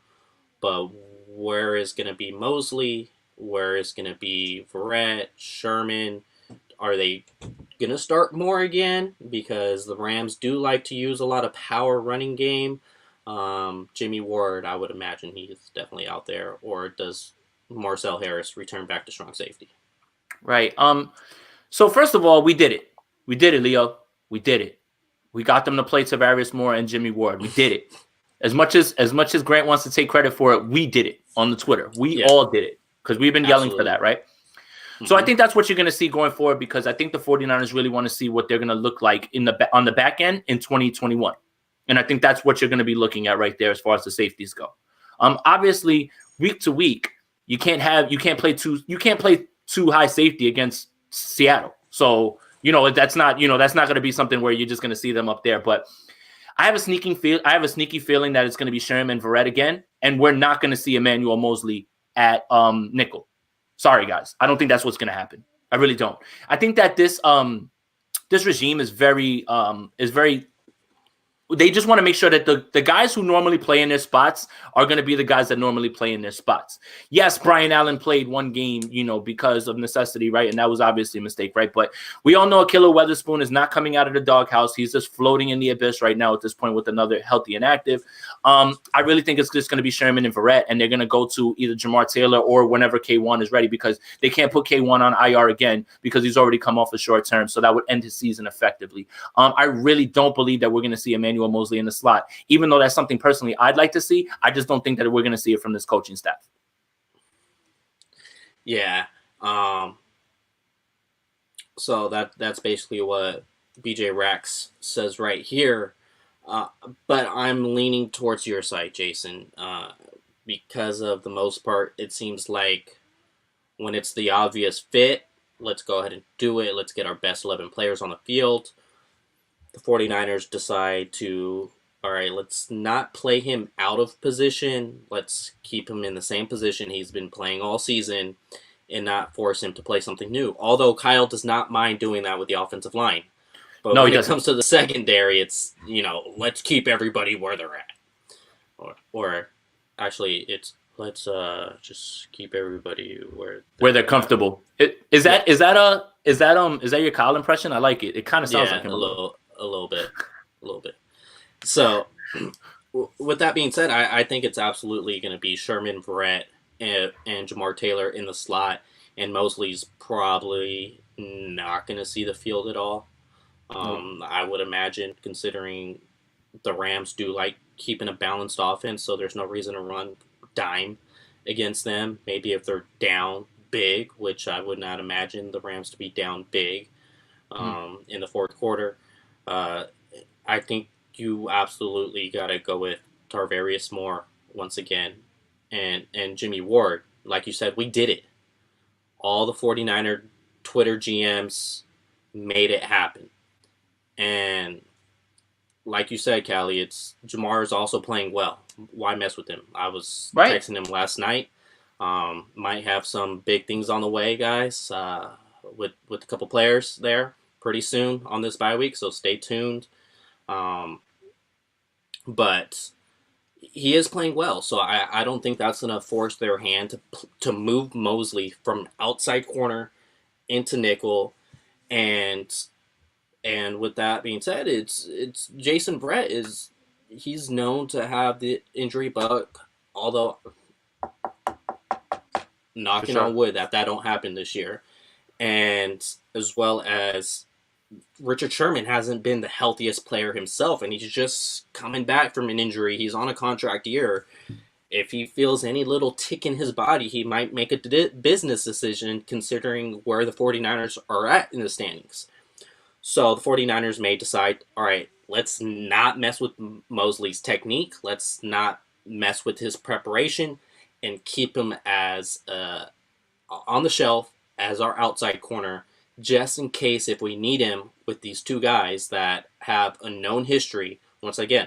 But where is going to be Mosley? Where is going to be Verrett, Sherman? Are they going to start more again? Because the Rams do like to use a lot of power running game. Jimmy Ward, I would imagine he's definitely out there. Or does Marcel Harris return back to strong safety? Right. So first of all, we did it. We did it, Leo. We did it. We got them to play Tavarius Moore and Jimmy Ward. We did it. As much as Grant wants to take credit for it, we did it on the Twitter. We all did it because we've been yelling for that, right? Mm-hmm. So I think that's what you're going to see going forward, because I think the 49ers really want to see what they're going to look like on the back end in 2021. And I think that's what you're going to be looking at right there as far as the safeties go. Obviously, week to week, you can't play too high safety against Seattle. So, that's not going to be something where you're just going to see them up there. But I have a sneaky feeling that it's going to be Sherman Verrett again, and we're not going to see Emmanuel Mosley at nickel. Sorry, guys. I don't think that's what's going to happen. I really don't. I think that this regime is very they just want to make sure that the guys who normally play in their spots are going to be the guys that normally play in their spots. Yes, Brian Allen played one game, because of necessity, right? And that was obviously a mistake, right? But we all know Akilo Weatherspoon is not coming out of the doghouse. He's just floating in the abyss right now at this point with another healthy and active. I really think it's just going to be Sherman and Verrett, and they're going to go to either Jamar Taylor or whenever K1 is ready, because they can't put K1 on IR again because he's already come off a short term. So that would end his season effectively. I really don't believe that we're going to see Emmanuel Mosley in the slot, even though that's something personally I'd like to see. I just don't think that we're going to see it from this coaching staff. Yeah. So that's basically what BJ Rax says right here. But I'm leaning towards your side, Jason, because of the most part, it seems like when it's the obvious fit, let's go ahead and do it. Let's get our best 11 players on the field. The 49ers decide to, all right, let's not play him out of position. Let's keep him in the same position he's been playing all season and not force him to play something new. Although Kyle does not mind doing that with the offensive line. But when it comes to the secondary, it's, let's keep everybody where they're at. Or actually, it's let's just keep everybody where where they're they're at. comfortable. Yeah, Is that your Kyle impression? I like it. It kind of sounds like yeah, him a little. a little bit, a little bit. So, with that being said, I think it's absolutely going to be Sherman, Verrett, and Jamar Taylor in the slot, and Mosley's probably not going to see the field at all. Nope. I would imagine, considering the Rams do like keeping a balanced offense, so there's no reason to run dime against them. Maybe if they're down big, which I would not imagine the Rams to be down big Mm. in the fourth quarter. Uh, I think you absolutely got to go with Tarvarius Moore once again, and Jimmy Ward. Like you said, we did it. All the 49er Twitter GMs made it happen. And like you said, Callie, it's Jamar is also playing well. Why mess with him? I was Right. texting him last night. Might have some big things on the way, guys. With a couple players there pretty soon on this bye week, so stay tuned. Um, but he is playing well, so I don't think that's going to force their hand to move Mosley from outside corner into nickel, and with that being said, it's Jason Brett is he's known to have the injury bug, although For knocking on sure. wood that don't happen this year, and as well as Richard Sherman hasn't been the healthiest player himself, and he's just coming back from an injury. He's on a contract year. If he feels any little tick in his body, he might make a business decision considering where the 49ers are at in the standings. So the 49ers may decide, all right, let's not mess with Mosley's technique. Let's not mess with his preparation and keep him as on the shelf as our outside corner just in case if we need him with these two guys that have a known history. Once again,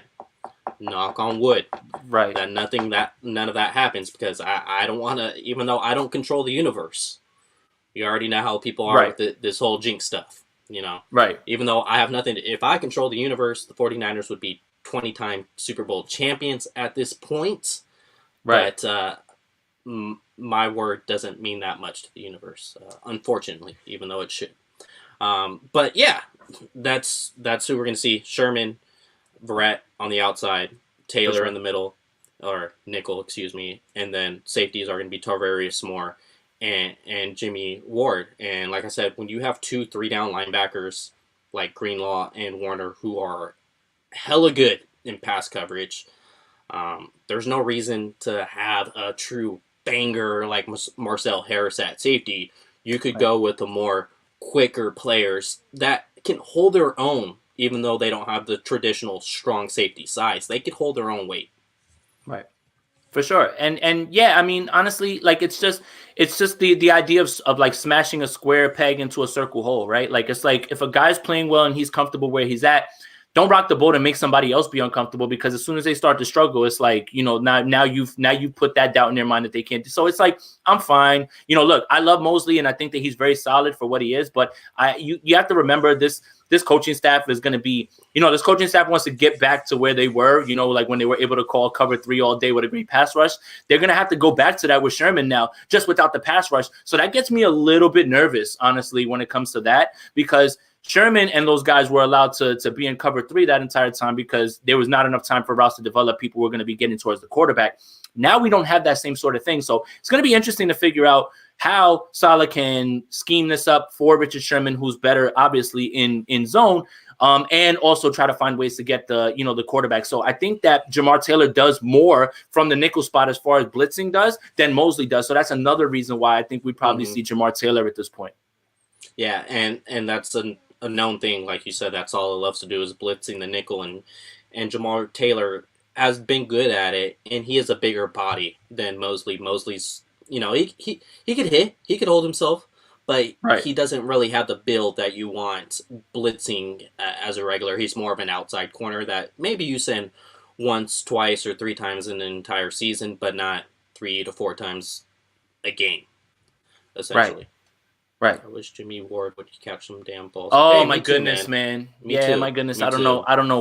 knock on wood, Right. that none of that happens because I don't want to, even though I don't control the universe. You already know how people are Right. with this whole jinx stuff, you know. Right. Even though I have nothing, if I control the universe, the 49ers would be 20-time Super Bowl champions at this point. Right. But my word doesn't mean that much to the universe, unfortunately, even though it should. But yeah, that's who we're going to see. Sherman, Verrett on the outside, For Taylor in sure. the middle, or nickel, excuse me, and then safeties are going to be Tarvarius Moore and Jimmy Ward. And like I said, when you have 2 3 down linebackers like Greenlaw and Warner who are hella good in pass coverage, there's no reason to have a true banger like Marcel Harris at safety. You could Right. go with the more quicker players that can hold their own, even though they don't have the traditional strong safety size. They could hold their own weight. Right. For sure. And yeah, I mean, honestly, like it's just the idea of like smashing a square peg into a circle hole, right? Like it's like if a guy's playing well and he's comfortable where he's at, don't rock the boat and make somebody else be uncomfortable because as soon as they start to struggle, it's like, now you've put that doubt in their mind that they can't do. So it's like, I'm fine. Look, I love Mosley and I think that he's very solid for what he is, but you have to remember this coaching staff is going to be, this coaching staff wants to get back to where they were, like when they were able to call cover 3 all day with a great pass rush. They're going to have to go back to that with Sherman now, just without the pass rush. So that gets me a little bit nervous, honestly, when it comes to that, because Sherman and those guys were allowed to be in cover 3 that entire time because there was not enough time for routes to develop. People were going to be getting towards the quarterback. Now we don't have that same sort of thing. So it's going to be interesting to figure out how Saleh can scheme this up for Richard Sherman, who's better, obviously, in zone, and also try to find ways to get the quarterback. So I think that Jamar Taylor does more from the nickel spot as far as blitzing does than Mosley does. So that's another reason why I think we probably Mm-hmm. see Jamar Taylor at this point. Yeah, and that's a known thing. Like you said, that's all he loves to do is blitzing the nickel, and Jamar Taylor has been good at it, and he has a bigger body than Mosley. Mosley's, he could hit, he could hold himself, but Right. he doesn't really have the build that you want blitzing as a regular. He's more of an outside corner that maybe you send once, twice, or 3 times in an entire season, but not 3 to 4 times a game, Right. essentially. Right. I wish Jimmy Ward would catch some damn balls. Oh Hey, my me too, goodness, man. man. Me Yeah, too. my goodness. Me I don't know. too. I don't know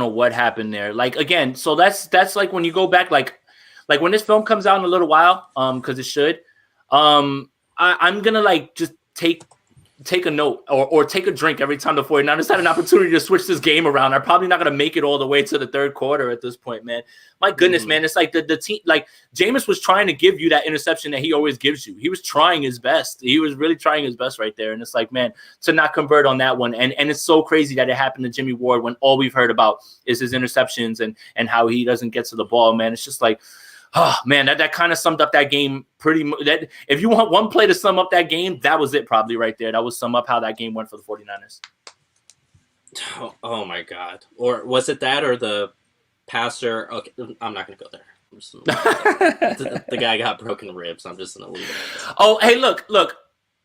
what happened there. Like again, so that's like when you go back, like like when this film comes out in a little while, because it should, I'm gonna like just take a note or take a drink every time the 49ers had an opportunity to switch this game around. I'm probably not going to make it all the way to the third quarter at this point, man. My goodness, man. It's like the team, like Jameis was trying to give you that interception that he always gives you. He was trying his best. He was really trying his best right there. And it's like, man, to not convert on that one. And it's so crazy that it happened to Jimmy Ward when all we've heard about is his interceptions and how he doesn't get to the ball, man. It's just like, oh man, that kind of summed up that game pretty much. That if you want one play to sum up that game, that was it probably right there. That would sum up how that game went for the 49ers. Oh my God. Or was it that or the passer? Okay, I'm not going to go there. The guy got broken ribs. I'm just going to leave it. Oh, hey, look.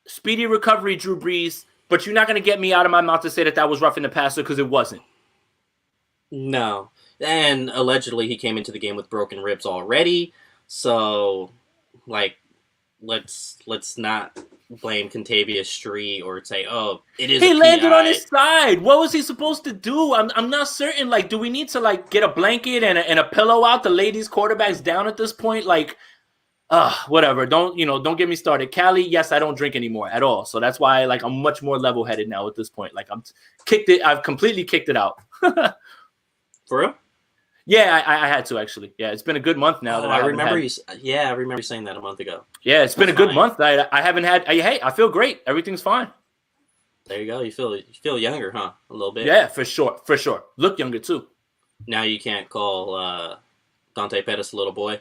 Speedy recovery, Drew Brees, but you're not going to get me out of my mouth to say that was roughing the passer because it wasn't. No. And allegedly he came into the game with broken ribs already. So, like, let's not blame Contavious Street or say, oh, it is. He landed on his side. What was he supposed to do? I'm not certain. Like, do we need to like get a blanket and a pillow out to lay these quarterbacks down at this point? Like, whatever. Don't get me started. Cali, yes, I don't drink anymore at all. So that's why like I'm much more level-headed now at this point. Like I've completely kicked it out. For real? Yeah, I had to actually. Yeah, it's been a good month now. I remember you. Yeah, I remember you saying that a month ago. Yeah, it's been a good month. I haven't had. Hey, I feel great. Everything's fine. There you go. You feel younger, huh? A little bit. Yeah, for sure. Look younger too. Now you can't call Dante Pettis a little boy.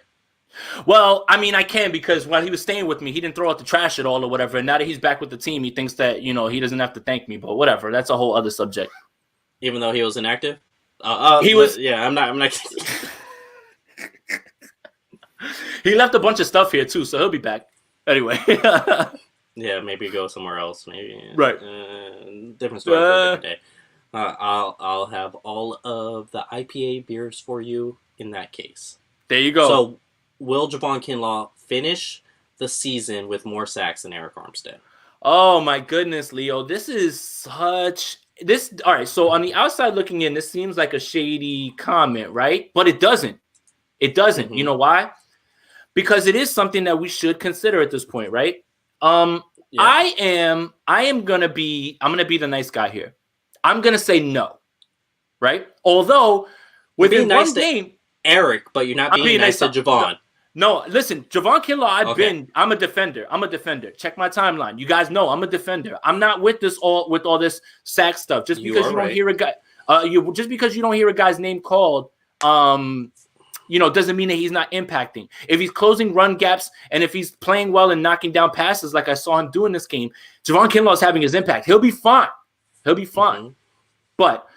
Well, I mean, I can because while he was staying with me, he didn't throw out the trash at all or whatever. And now that he's back with the team, he thinks that he doesn't have to thank me. But whatever, that's a whole other subject. Even though he was inactive. He was. Yeah, I'm not. He left a bunch of stuff here too, so he'll be back. Anyway. Yeah, maybe go somewhere else. Maybe. Right. Different story for a different day. I'll have all of the IPA beers for you in that case. There you go. So, will Javon Kinlaw finish the season with more sacks than Eric Armstead? Oh my goodness, Leo. This is such. All right, so on the outside looking in, this seems like a shady comment, right? But it doesn't. It doesn't. Mm-hmm. You know why? Because it is something that we should consider at this point, right? Yeah. I'm gonna be the nice guy here. I'm gonna say no, right? Although within one game, Eric, but you're not being nice to Javon. No, listen, Javon Kinlaw, I'm a defender. Check my timeline. You guys know I'm a defender. I'm not with all this sack stuff. Just because you don't hear a guy, just because you don't hear a guy's name called, doesn't mean that he's not impacting. If he's closing run gaps and if he's playing well and knocking down passes like I saw him do in this game, Javon Kinlaw is having his impact. He'll be fine. Mm-hmm. But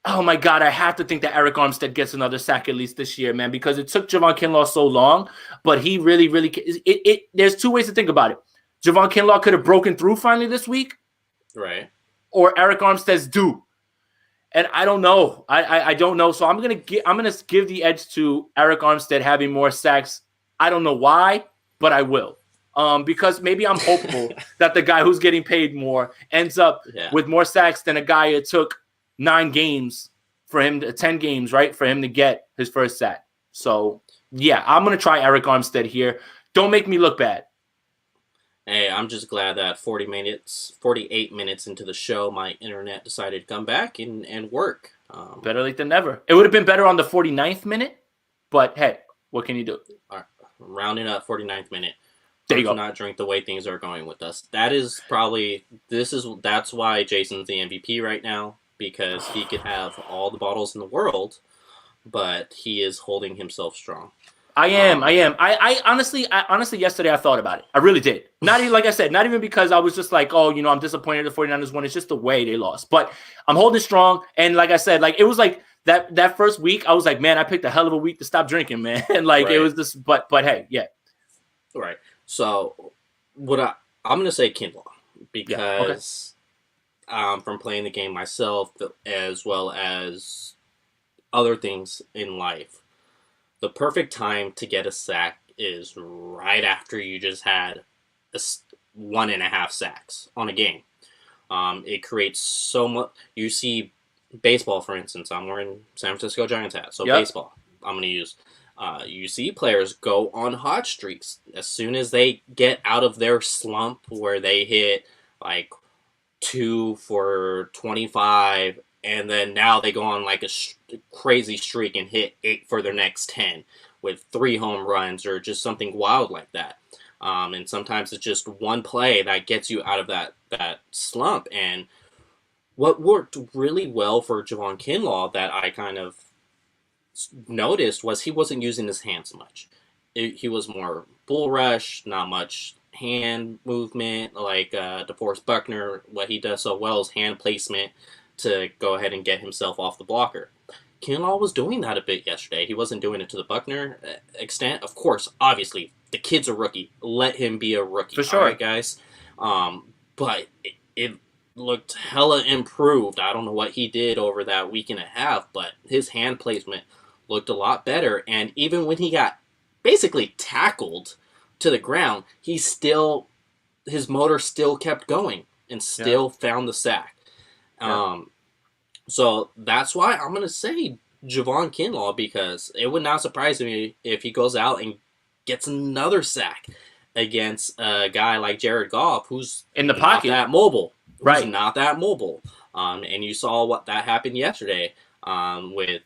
oh my God, I have to think that Eric Armstead gets another sack at least this year, man, because it took Javon Kinlaw so long, but he really, there's two ways to think about it. Javon Kinlaw could have broken through finally this week. Right. Or Eric Armstead's due. And I don't know. I don't know. So I'm gonna give the edge to Eric Armstead having more sacks. I don't know why, but I will. Because maybe I'm hopeful that the guy who's getting paid more ends up with more sacks than a guy it took 10 games, right, for him to get his first sack. So, yeah, I'm going to try Eric Armstead here. Don't make me look bad. Hey, I'm just glad that 48 minutes into the show, my internet decided to come back and work. Better late than never. It would have been better on the 49th minute, but hey, what can you do? All right, rounding up 49th minute. There you go. Not drink the way things are going with us. That's why Jason's the MVP right now. Because he could have all the bottles in the world, but he is holding himself strong. I am. I honestly, yesterday I thought about it. I really did. Not even, like I said, not even because I was just like, I'm disappointed the 49ers won. It's just the way they lost. But I'm holding strong. And like I said, like it was like that first week, I was like, man, I picked a hell of a week to stop drinking, man. And like It was this, but hey, yeah. Right. So I'm going to say Kinlaw because. From playing the game myself, as well as other things in life, the perfect time to get a sack is right after you just had 1.5 sacks on a game. It creates so much. You see baseball, for instance. I'm wearing San Francisco Giants hat, so baseball I'm going to use. You see players go on hot streaks as soon as they get out of their slump where they hit like 2 for 25, and then now they go on like a crazy streak and hit 8 for their next 10 with 3 home runs or just something wild like that. And sometimes it's just one play that gets you out of that slump. And what worked really well for Javon Kinlaw that I kind of noticed was he wasn't using his hands much. He was more bull rush, not much hand movement like DeForest Buckner. What he does so well is hand placement to go ahead and get himself off the blocker. Kinlaw was doing that a bit yesterday. He wasn't doing it to the Buckner extent. Of course, obviously, the kid's a rookie. Let him be a rookie. For sure. All right, guys? But it looked hella improved. I don't know what he did over that week and a half, but his hand placement looked a lot better. And even when he got basically tackled to the ground, his motor still kept going and still found the sack. So that's why I'm going to say Javon Kinlaw, because it would not surprise me if he goes out and gets another sack against a guy like Jared Goff, who's in the pocket, not that mobile. Right. Not that mobile. And you saw what that happened yesterday with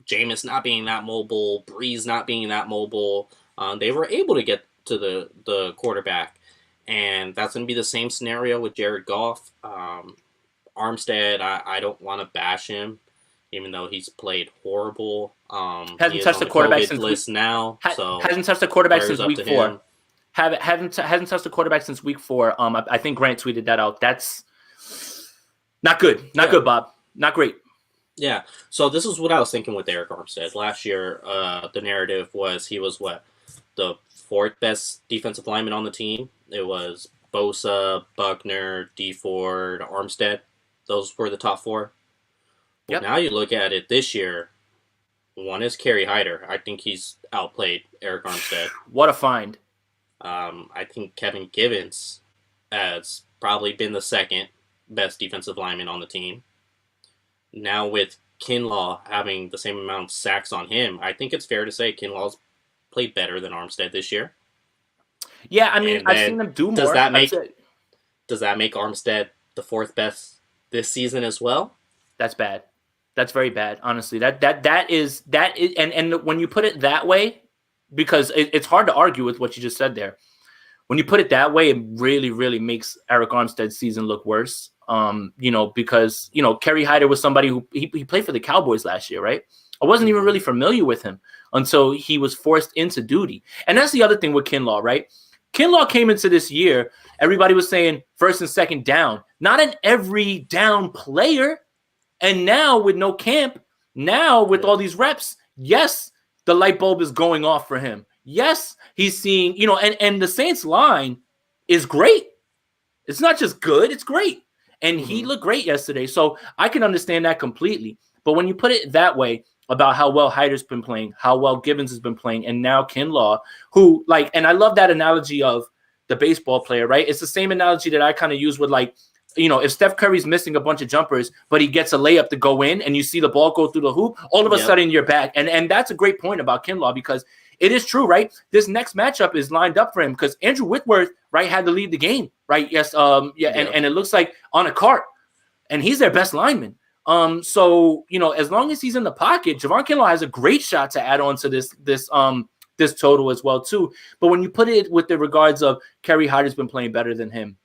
Jameis not being that mobile, Breeze not being that mobile. They were able to get to the quarterback. And that's going to be the same scenario with Jared Goff. Armstead, I don't want to bash him, even though he's played horrible. Hasn't touched the quarterback since list now. Hasn't touched the quarterback since week 4. Hasn't touched the quarterback since week 4. I think Grant tweeted that out. That's not good. Not good, Bob. Not great. Yeah. So this is what I was thinking with Eric Armstead. Last year, the narrative was he was the 4th best defensive lineman on the team. It was Bosa, Buckner, D Ford, Armstead. Those were the top 4. Yep. Now you look at it this year. One is Kerry Hyder. I think he's outplayed Eric Armstead. What a find. I think Kevin Givens has probably been the 2nd best defensive lineman on the team. Now with Kinlaw having the same amount of sacks on him, I think it's fair to say Kinlaw's played better than Armstead this year. Yeah, I mean, I've seen them do more. Does that make Armstead the 4th best this season as well? That's bad. That's very bad, honestly. That is and when you put it that way, because it's hard to argue with what you just said there. When you put it that way, it really, really makes Eric Armstead's season look worse. Because Kerry Hyder was somebody who he played for the Cowboys last year, right? I wasn't even really familiar with him until he was forced into duty. And that's the other thing with Kinlaw, right? Kinlaw came into this year, everybody was saying 1st and 2nd down. Not an every down player. And now with no camp, now with all these reps, yes, the light bulb is going off for him. Yes, he's seeing, and the Saints line is great. It's not just good, it's great. And he looked great yesterday. So I can understand that completely. But when you put it that way about how well Hyder's been playing, how well Givens has been playing, and now Kinlaw, who and I love that analogy of the baseball player, right? It's the same analogy that I kind of use with if Steph Curry's missing a bunch of jumpers, but he gets a layup to go in and you see the ball go through the hoop, all of a sudden you're back. And that's a great point about Kinlaw, because it is true, right? This next matchup is lined up for him because Andrew Whitworth, right, had to lead the game, right? Yes. And it looks like on a cart, and he's their best lineman. So, as long as he's in the pocket, Javon Kinlaw has a great shot to add on to this total as well, too. But when you put it with the regards of Kerry Hyder's been playing better than him,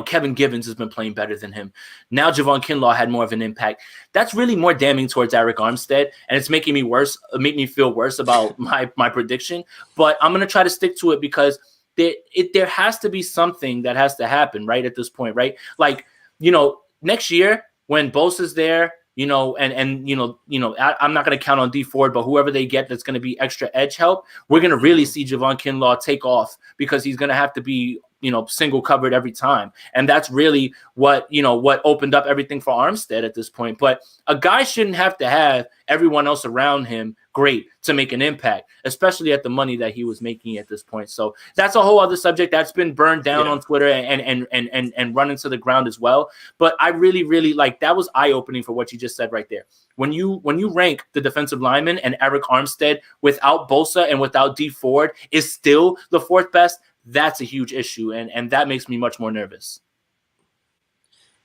Kevin Givens has been playing better than him. Now Javon Kinlaw had more of an impact. That's really more damning towards Eric Armstead, and it's making me feel worse about my prediction. But I'm gonna try to stick to it because there has to be something that has to happen right at this point, right? Next year when Bosa's there, I'm not going to count on D Ford, but whoever they get that's going to be extra edge help, we're going to really see Javon Kinlaw take off because he's going to have to be, single covered every time. And that's really what opened up everything for Armstead at this point. But a guy shouldn't have to have everyone else around him great to make an impact, especially at the money that he was making at this point. So that's a whole other subject that's been burned down on Twitter and run into the ground as well. But I really, really like that was eye-opening for what you just said right there. When you rank the defensive lineman and Eric Armstead without Bosa and without D Ford is still the fourth best, that's a huge issue. And that makes me much more nervous.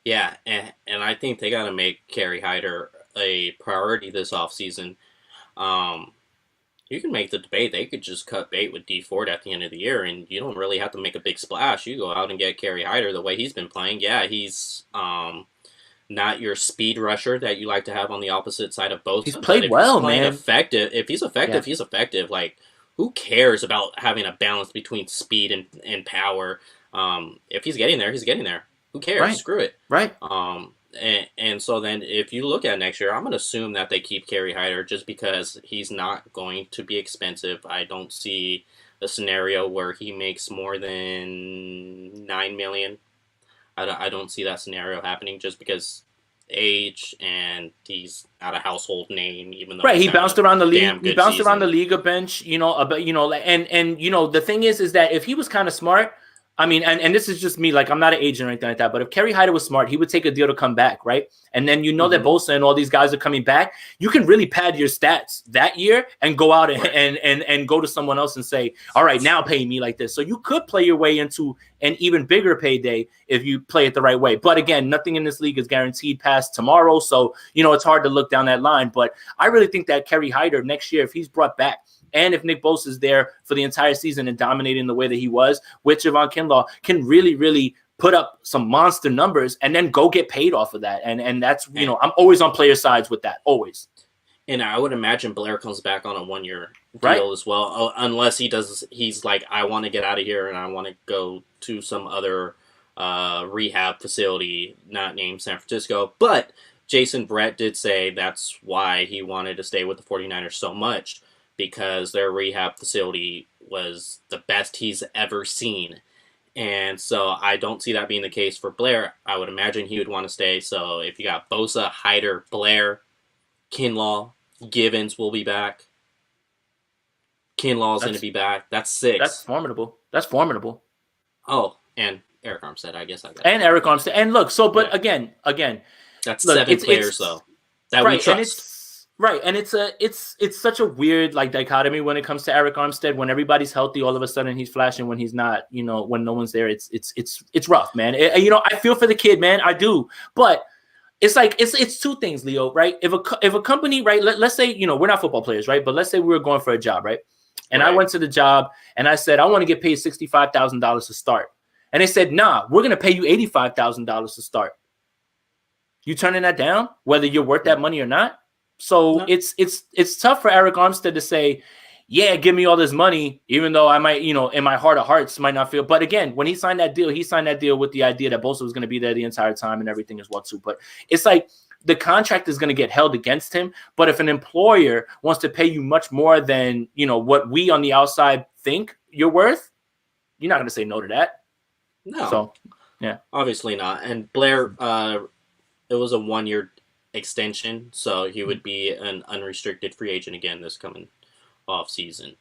Yeah, and I think they got to make Kerry Hyder a priority this offseason. You can make the debate. They could just cut bait with D Ford at the end of the year, and you don't really have to make a big splash. You go out and get Kerry Hyder the way he's been playing. Yeah, he's not your speed rusher that you like to have on the opposite side of both. He's played well, man. If he's effective, he's effective. Like, who cares about having a balance between speed and power? If he's getting there, he's getting there. Who cares? Right. Screw it. Right. And so then if you look at next year, I'm going to assume that they keep Kerry Hyder just because he's not going to be expensive. I don't see a scenario where he makes more than $9 million. I don't see that scenario happening just because age and he's not a household name, even though he bounced around the league. He bounced around the league a bench, and the thing is that if he was kind of smart, I mean, and this is just me, like, I'm not an agent or anything like that, but if Kerry Hyder was smart, he would take a deal to come back, right? And then that Bosa and all these guys are coming back. You can really pad your stats that year and go out and go to someone else and say, all right, now pay me like this. So you could play your way into an even bigger payday if you play it the right way. But again, nothing in this league is guaranteed past tomorrow. So, it's hard to look down that line. But I really think that Kerry Hyder next year, if he's brought back, and if Nick Bosa is there for the entire season and dominating the way that he was with Javon Kinlaw, can really, really put up some monster numbers and then go get paid off of that. And that's, I'm always on player sides with that, always. And I would imagine Blair comes back on a 1-year deal as well, unless he's like, I want to get out of here and I want to go to some other rehab facility not named San Francisco. But Jason Brett did say that's why he wanted to stay with the 49ers so much, because their rehab facility was the best he's ever seen. And so I don't see that being the case for Blair. I would imagine he would want to stay. So if you got Bosa, Hyder, Blair, Kinlaw, Givens will be back. Kinlaw's going to be back. That's 6. That's formidable. Oh, and Eric Armstead, I guess I got. And Eric Armstead. And look, but again, that's 7 players though that we trust. And it's such a weird dichotomy when it comes to Eric Armstead. When everybody's healthy, all of a sudden he's flashing. When he's not, when no one's there, it's rough, man. I feel for the kid, man. I do, but it's it's two things, Leo. Right? If a company, right? Let's say we're not football players, right? But let's say we were going for a job, right? And I went to the job and I said I want to get paid $65,000 to start, and they said, nah, we're gonna pay you $85,000 to start. You turning that down, whether you're worth that money or not? So no. It's tough for Eric Armstead to say, yeah, give me all this money, even though I might, in my heart of hearts might not feel. But again, when he signed that deal with the idea that Bosa was going to be there the entire time and everything as well too. But it's like the contract is going to get held against him. But if an employer wants to pay you much more than, what we on the outside think you're worth, you're not going to say no to that. No. So, yeah. Obviously not. And Blair, it was a 1-year extension, so he would be an unrestricted free agent again this coming off season.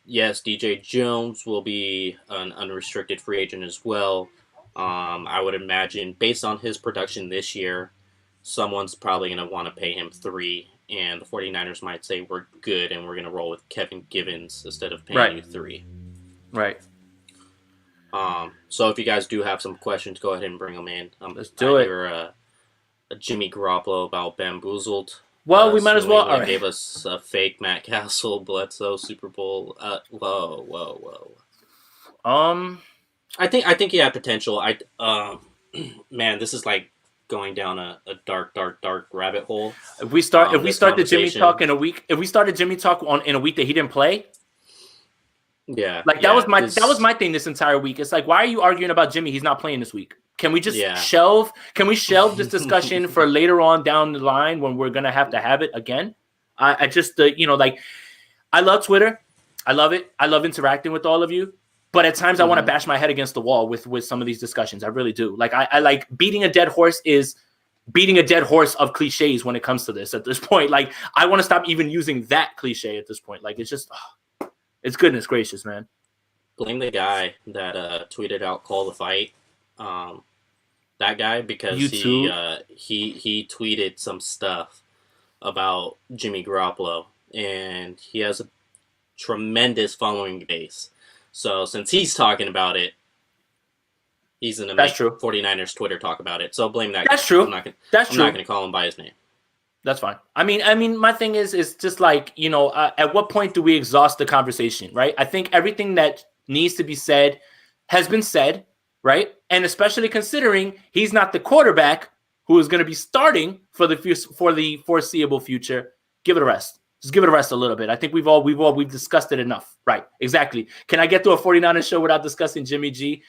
Yes, DJ Jones will be an unrestricted free agent as well. I would imagine, based on his production this year, someone's probably going to want to pay him $3, and the 49ers might say we're good and we're going to roll with Kevin Givens instead of paying you $3. Right. So if you guys do have some questions, go ahead and bring them in. Let's do it. Hear a Jimmy Garoppolo about bamboozled. Well, we might as well. All right. Gave us a fake Matt Castle, Bledsoe Super Bowl. Whoa. I think he had potential. Man, this is like going down a dark rabbit hole. If we start the Jimmy talk in a week, if we started Jimmy talk in a week that he didn't play. Yeah, that was my thing this entire week. It's like, why are you arguing about Jimmy? He's not playing this week. Can we just shelve? Can we shelve this discussion for later on down the line when we're gonna have to have it again? I just I love Twitter. I love it. I love interacting with all of you. But at times I want to bash my head against the wall with some of these discussions. I really do. I like beating a dead horse is beating a dead horse of cliches when it comes to this at this point. Like, I want to stop even using that cliche at this point. Like, it's just, it's goodness gracious, man. Blame the guy that tweeted out "call the fight." That guy, because You too. he tweeted some stuff about Jimmy Garoppolo, and he has a tremendous following base. So since he's talking about it, he's going to make true. 49ers Twitter talk about it. So blame that That's guy. true. I'm not going to call him by his name. That's fine. I mean, my thing is just like, at what point do we exhaust the conversation, right? I think everything that needs to be said has been said, right? And especially considering he's not the quarterback who is going to be starting for the foreseeable future. Give it a rest. Just give it a rest a little bit. I think we've discussed it enough. Right. Exactly. Can I get to a 49ers show without discussing Jimmy G?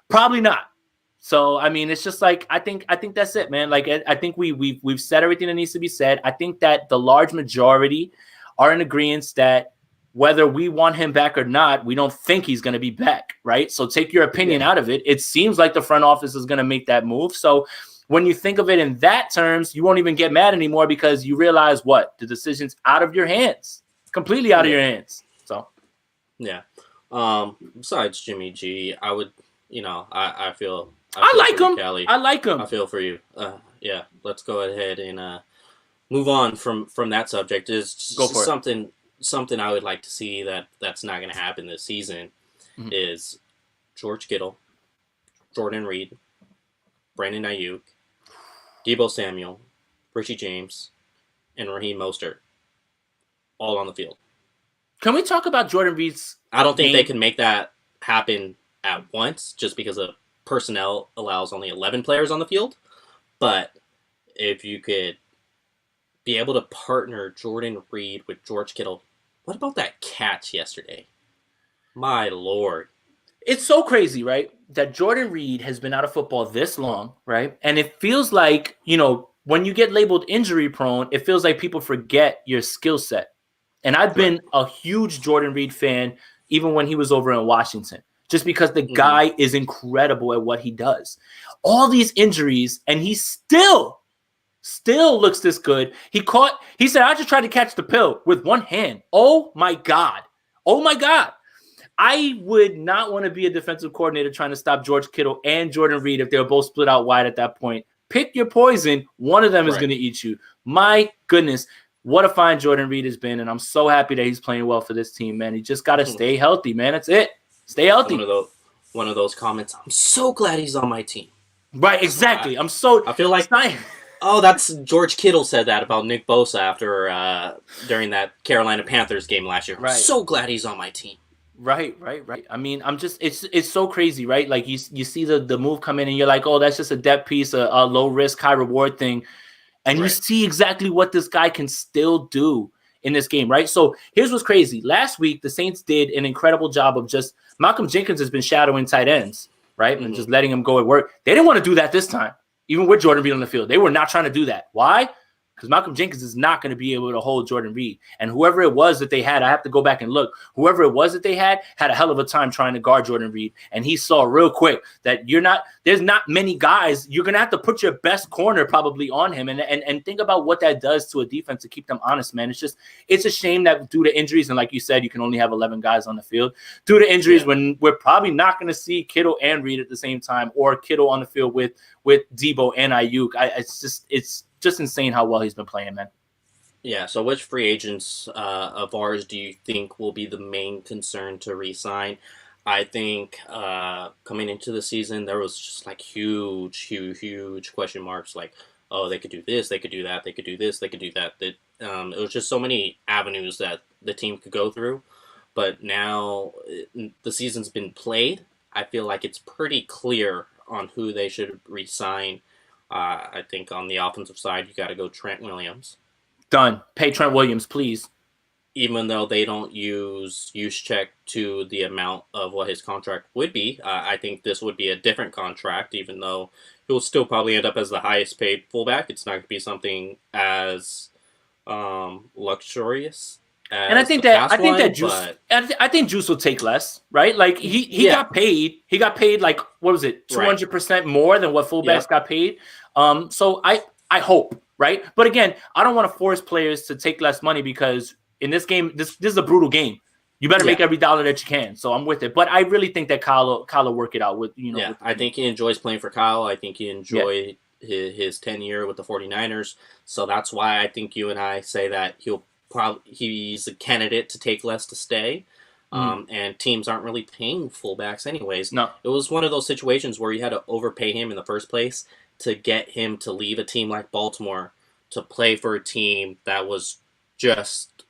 Probably not. So, I mean, it's just like, I think that's it, man. Like, I think we've said everything that needs to be said. I think that the large majority are in agreement that whether we want him back or not, we don't think he's going to be back, right? So take your opinion out of it. It seems like the front office is going to make that move. So when you think of it in that terms, you won't even get mad anymore because you realize what? The decision's out of your hands, completely out of your hands. So, yeah. Besides Jimmy G, I would, I feel I like him. Kelly. I like him. I feel for you. Yeah. Let's go ahead and move on from that subject. Is Go for it. Something I would like to see that's not going to happen this season is George Kittle, Jordan Reed, Brandon Ayuk, Deebo Samuel, Richie James, and Raheem Mostert all on the field. Can we talk about Jordan Reed's I don't think they can make that happen at once just because of personnel allows only 11 players on the field. But if you could be able to partner Jordan Reed with George Kittle, what about that catch yesterday? My Lord. It's so crazy, right? That Jordan Reed has been out of football this long, right? And it feels like, when you get labeled injury prone, it feels like people forget your skill set. And I've been a huge Jordan Reed fan even when he was over in Washington, just because the guy is incredible at what he does. All these injuries, and he still looks this good. He said, I just tried to catch the pill with one hand. Oh my God. I would not want to be a defensive coordinator trying to stop George Kittle and Jordan Reed if they were both split out wide at that point. Pick your poison. One of them is going to eat you. My goodness. What a fine Jordan Reed has been, and I'm so happy that he's playing well for this team, man. He just got to stay healthy, man. That's it. Stay healthy. One of those comments, I'm so glad he's on my team. Right, exactly. I feel like, that's George Kittle said that about Nick Bosa after during that Carolina Panthers game last year. I'm so glad he's on my team. Right. I mean, it's so crazy, right? Like you see the move come in and you're like, oh, that's just a depth piece, a low risk, high reward thing. And you see exactly what this guy can still do in this game, right? So here's what's crazy. Last week, the Saints did an incredible job of just Malcolm Jenkins has been shadowing tight ends, right? And just letting him go at work. They didn't want to do that this time, even with Jordan Reed on the field. They were not trying to do that. Why? Because Malcolm Jenkins is not going to be able to hold Jordan Reed. And whoever it was that they had, I have to go back and look. Whoever it was that they had a hell of a time trying to guard Jordan Reed. And he saw real quick that there's not many guys. You're going to have to put your best corner probably on him. And think about what that does to a defense to keep them honest, man. It's a shame that due to injuries, and like you said, you can only have 11 guys on the field. Due to injuries, when we're probably not going to see Kittle and Reed at the same time, or Kittle on the field with Deebo and Ayuk. It's just insane how well he's been playing, man. Yeah, so which free agents of ours do you think will be the main concern to re-sign? I think coming into the season, there was just like huge question marks. Like, oh, they could do this, they could do that, they could do this, they could do that. It was just so many avenues that the team could go through. But now the season's been played. I feel like it's pretty clear on who they should re-sign. I think on the offensive side, you got to go Trent Williams. Done. Pay Trent Williams, please. Even though they don't use check to the amount of what his contract would be, I think this would be a different contract, even though he'll still probably end up as the highest paid fullback. It's not going to be something as luxurious. And I think Juice will take less, right? Like he got paid. He got paid like, what was it, 200% more than what fullbacks got paid. So I hope, right? But again, I don't want to force players to take less money because in this game, this is a brutal game. You better make Yeah. every dollar that you can. So I'm with it. But I really think that Kyle will work it out with Yeah, with the I team. think he enjoys playing for Kyle. I think he Yeah. enjoyed his tenure with the 49ers. So that's why I think you and I say that he's a candidate to take less to stay. Mm. And teams aren't really paying fullbacks anyways. No. It was one of those situations where you had to overpay him in the first place to get him to leave a team like Baltimore to play for a team that was just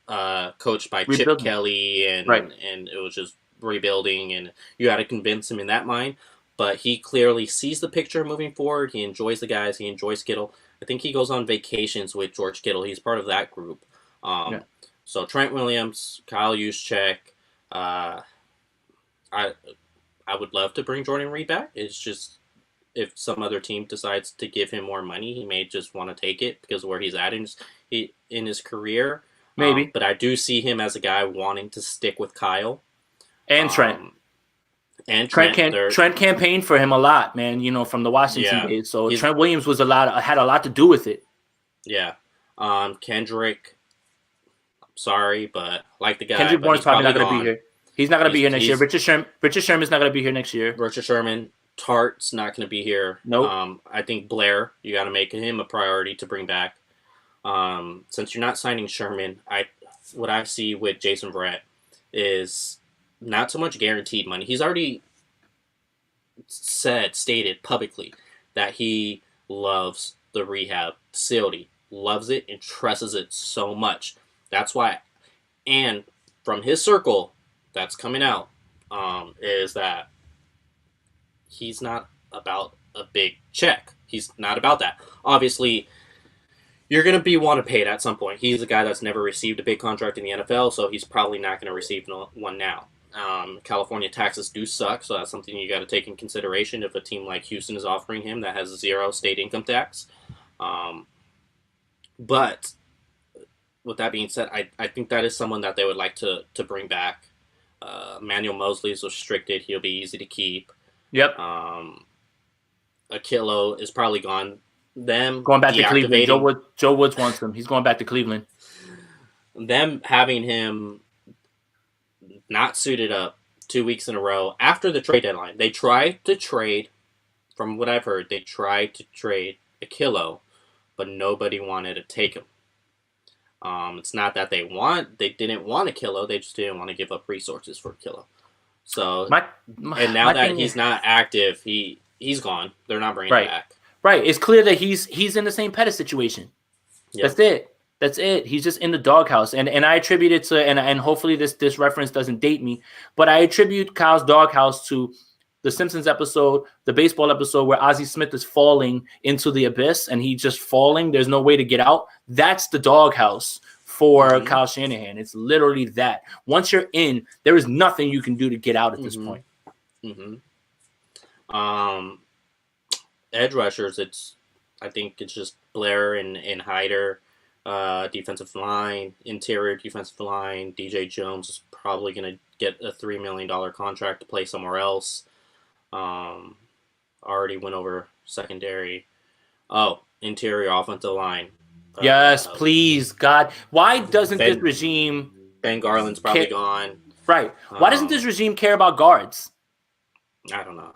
coached by Chip Rebuilding. Kelly Right. and it was just rebuilding, and you had to convince him in that mind. But he clearly sees the picture moving forward. He enjoys the guys. He enjoys Kittle. I think he goes on vacations with George Kittle. He's part of that group. Yeah. So Trent Williams, Kyle Juszczyk. Uh, I I would love to bring Jordan Reed back. It's just if some other team decides to give him more money, he may just want to take it because of where he's at in his career. Maybe. But I do see him as a guy wanting to stick with Kyle. And Trent. And Trent campaigned for him a lot, man. From the Washington days. So Trent Williams had a lot to do with it. Yeah. Kendrick. I'm sorry, but like the guy. Kendrick Bourne's probably not going to be here. He's not going to be here next year. Richard Sherman's not going to be here next year. Richard Sherman. Tart's not going to be here. Nope. I think Blair, you got to make him a priority to bring back. Since you're not signing Sherman, what I see with Jason Verrett is not so much guaranteed money. He's already stated publicly that he loves the rehab facility, loves it, and trusts it so much. That's why, and from his circle, that's coming out, is that he's not about a big check. He's not about that. Obviously, you're going to want to pay it at some point. He's a guy that's never received a big contract in the NFL, so he's probably not going to receive one now. California taxes do suck, so that's something you got to take in consideration if a team like Houston is offering him that has 0 state income tax. But with that being said, I think that is someone that they would like to bring back. Manuel Mosley is restricted. He'll be easy to keep. Yep. Akilo is probably gone. Them going back to Cleveland. Joe Woods wants him. He's going back to Cleveland. Them having him not suited up 2 weeks in a row after the trade deadline. They tried to trade, from what I've heard, they tried to trade Akilo, but nobody wanted to take him. It's not that they didn't want Akilo, they just didn't want to give up resources for Akilo. So, and now that he's not active, he's gone. They're not bringing him back. Right. It's clear that he's in the same Pettis situation. Yep. That's it. He's just in the doghouse. And I attribute it to, and hopefully this reference doesn't date me, but I attribute Kyle's doghouse to the Simpsons episode, the baseball episode where Ozzie Smith is falling into the abyss and he's just falling. There's no way to get out. That's the doghouse for Kyle Shanahan. It's literally that. Once you're in, there is nothing you can do to get out at this point. Edge rushers, I think it's just Blair and Hyder. Defensive line, interior defensive line. DJ Jones is probably going to get a $3 million contract to play somewhere else. Already went over secondary. Oh, interior offensive line. Yes, please, God. Why doesn't this regime... Ben Garland's probably gone. Right. Why doesn't this regime care about guards? I don't know.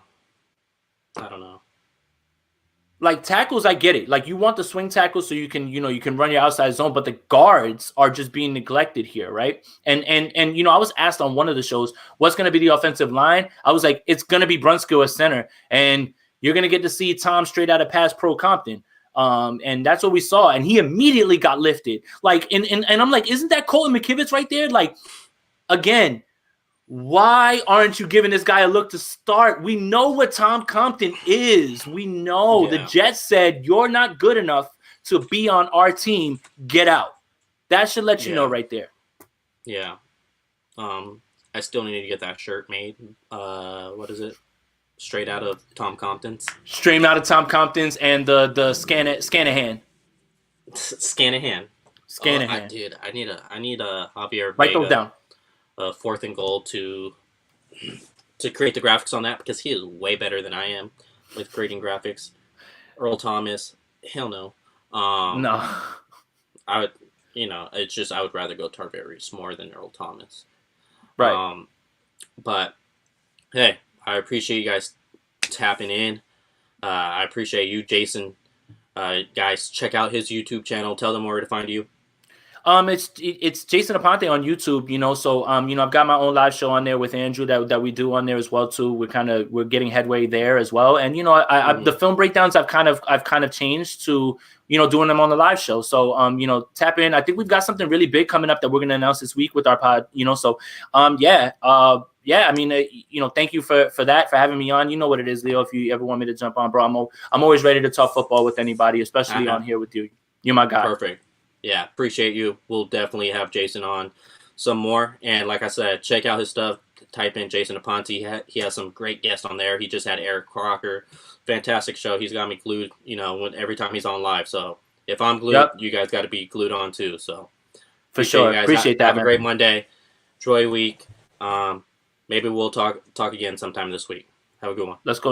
Like tackles, I get it. Like you want the swing tackles so you can run your outside zone, but the guards are just being neglected here, right? And I was asked on one of the shows, what's going to be the offensive line? I was like, it's going to be Brunskill at center, and you're going to get to see Tom straight out of Pass Pro Compton. And that's what we saw, and he immediately got lifted. Like, and I'm like, isn't that Colton McKivitz right there? Like, again. Why aren't you giving this guy a look to start? We know what Tom Compton is. We know the Jets said you're not good enough to be on our team. Get out. That should let you know right there. Yeah. I still need to get that shirt made. What is it? Straight out of Tom Compton's. Straight out of Tom Compton's and the Scanahan. Scanahan. Scanahan. I need a Javier. Write those down. 4th and goal to create the graphics on that because he is way better than I am with creating graphics. Earl Thomas, hell no. Um, No. I would, it's just I would rather go Tarvarius more than Earl Thomas. Right. Um, but hey, I appreciate you guys tapping in. I appreciate you, Jason. Guys, check out his YouTube channel. Tell them where to find you. It's Jason Aponte on YouTube, So I've got my own live show on there with Andrew that we do on there as well too. We're getting headway there as well, and the film breakdowns I've kind of changed to doing them on the live show. So tap in. I think we've got something really big coming up that we're gonna announce this week with our pod. So yeah. I mean, thank you for that, for having me on. You know what it is, Leo. If you ever want me to jump on, bro, I'm always ready to talk football with anybody, especially on here with you. You're my guy. Perfect. Yeah, appreciate you. We'll definitely have Jason on some more. And like I said, check out his stuff. Type in Jason Aponte. He has some great guests on there. He just had Eric Crocker. Fantastic show. He's got me glued, every time he's on live. So if I'm glued, you guys got to be glued on too. So for sure. Appreciate that. Have a great Monday. Enjoy week. Maybe we'll talk again sometime this week. Have a good one. Let's go.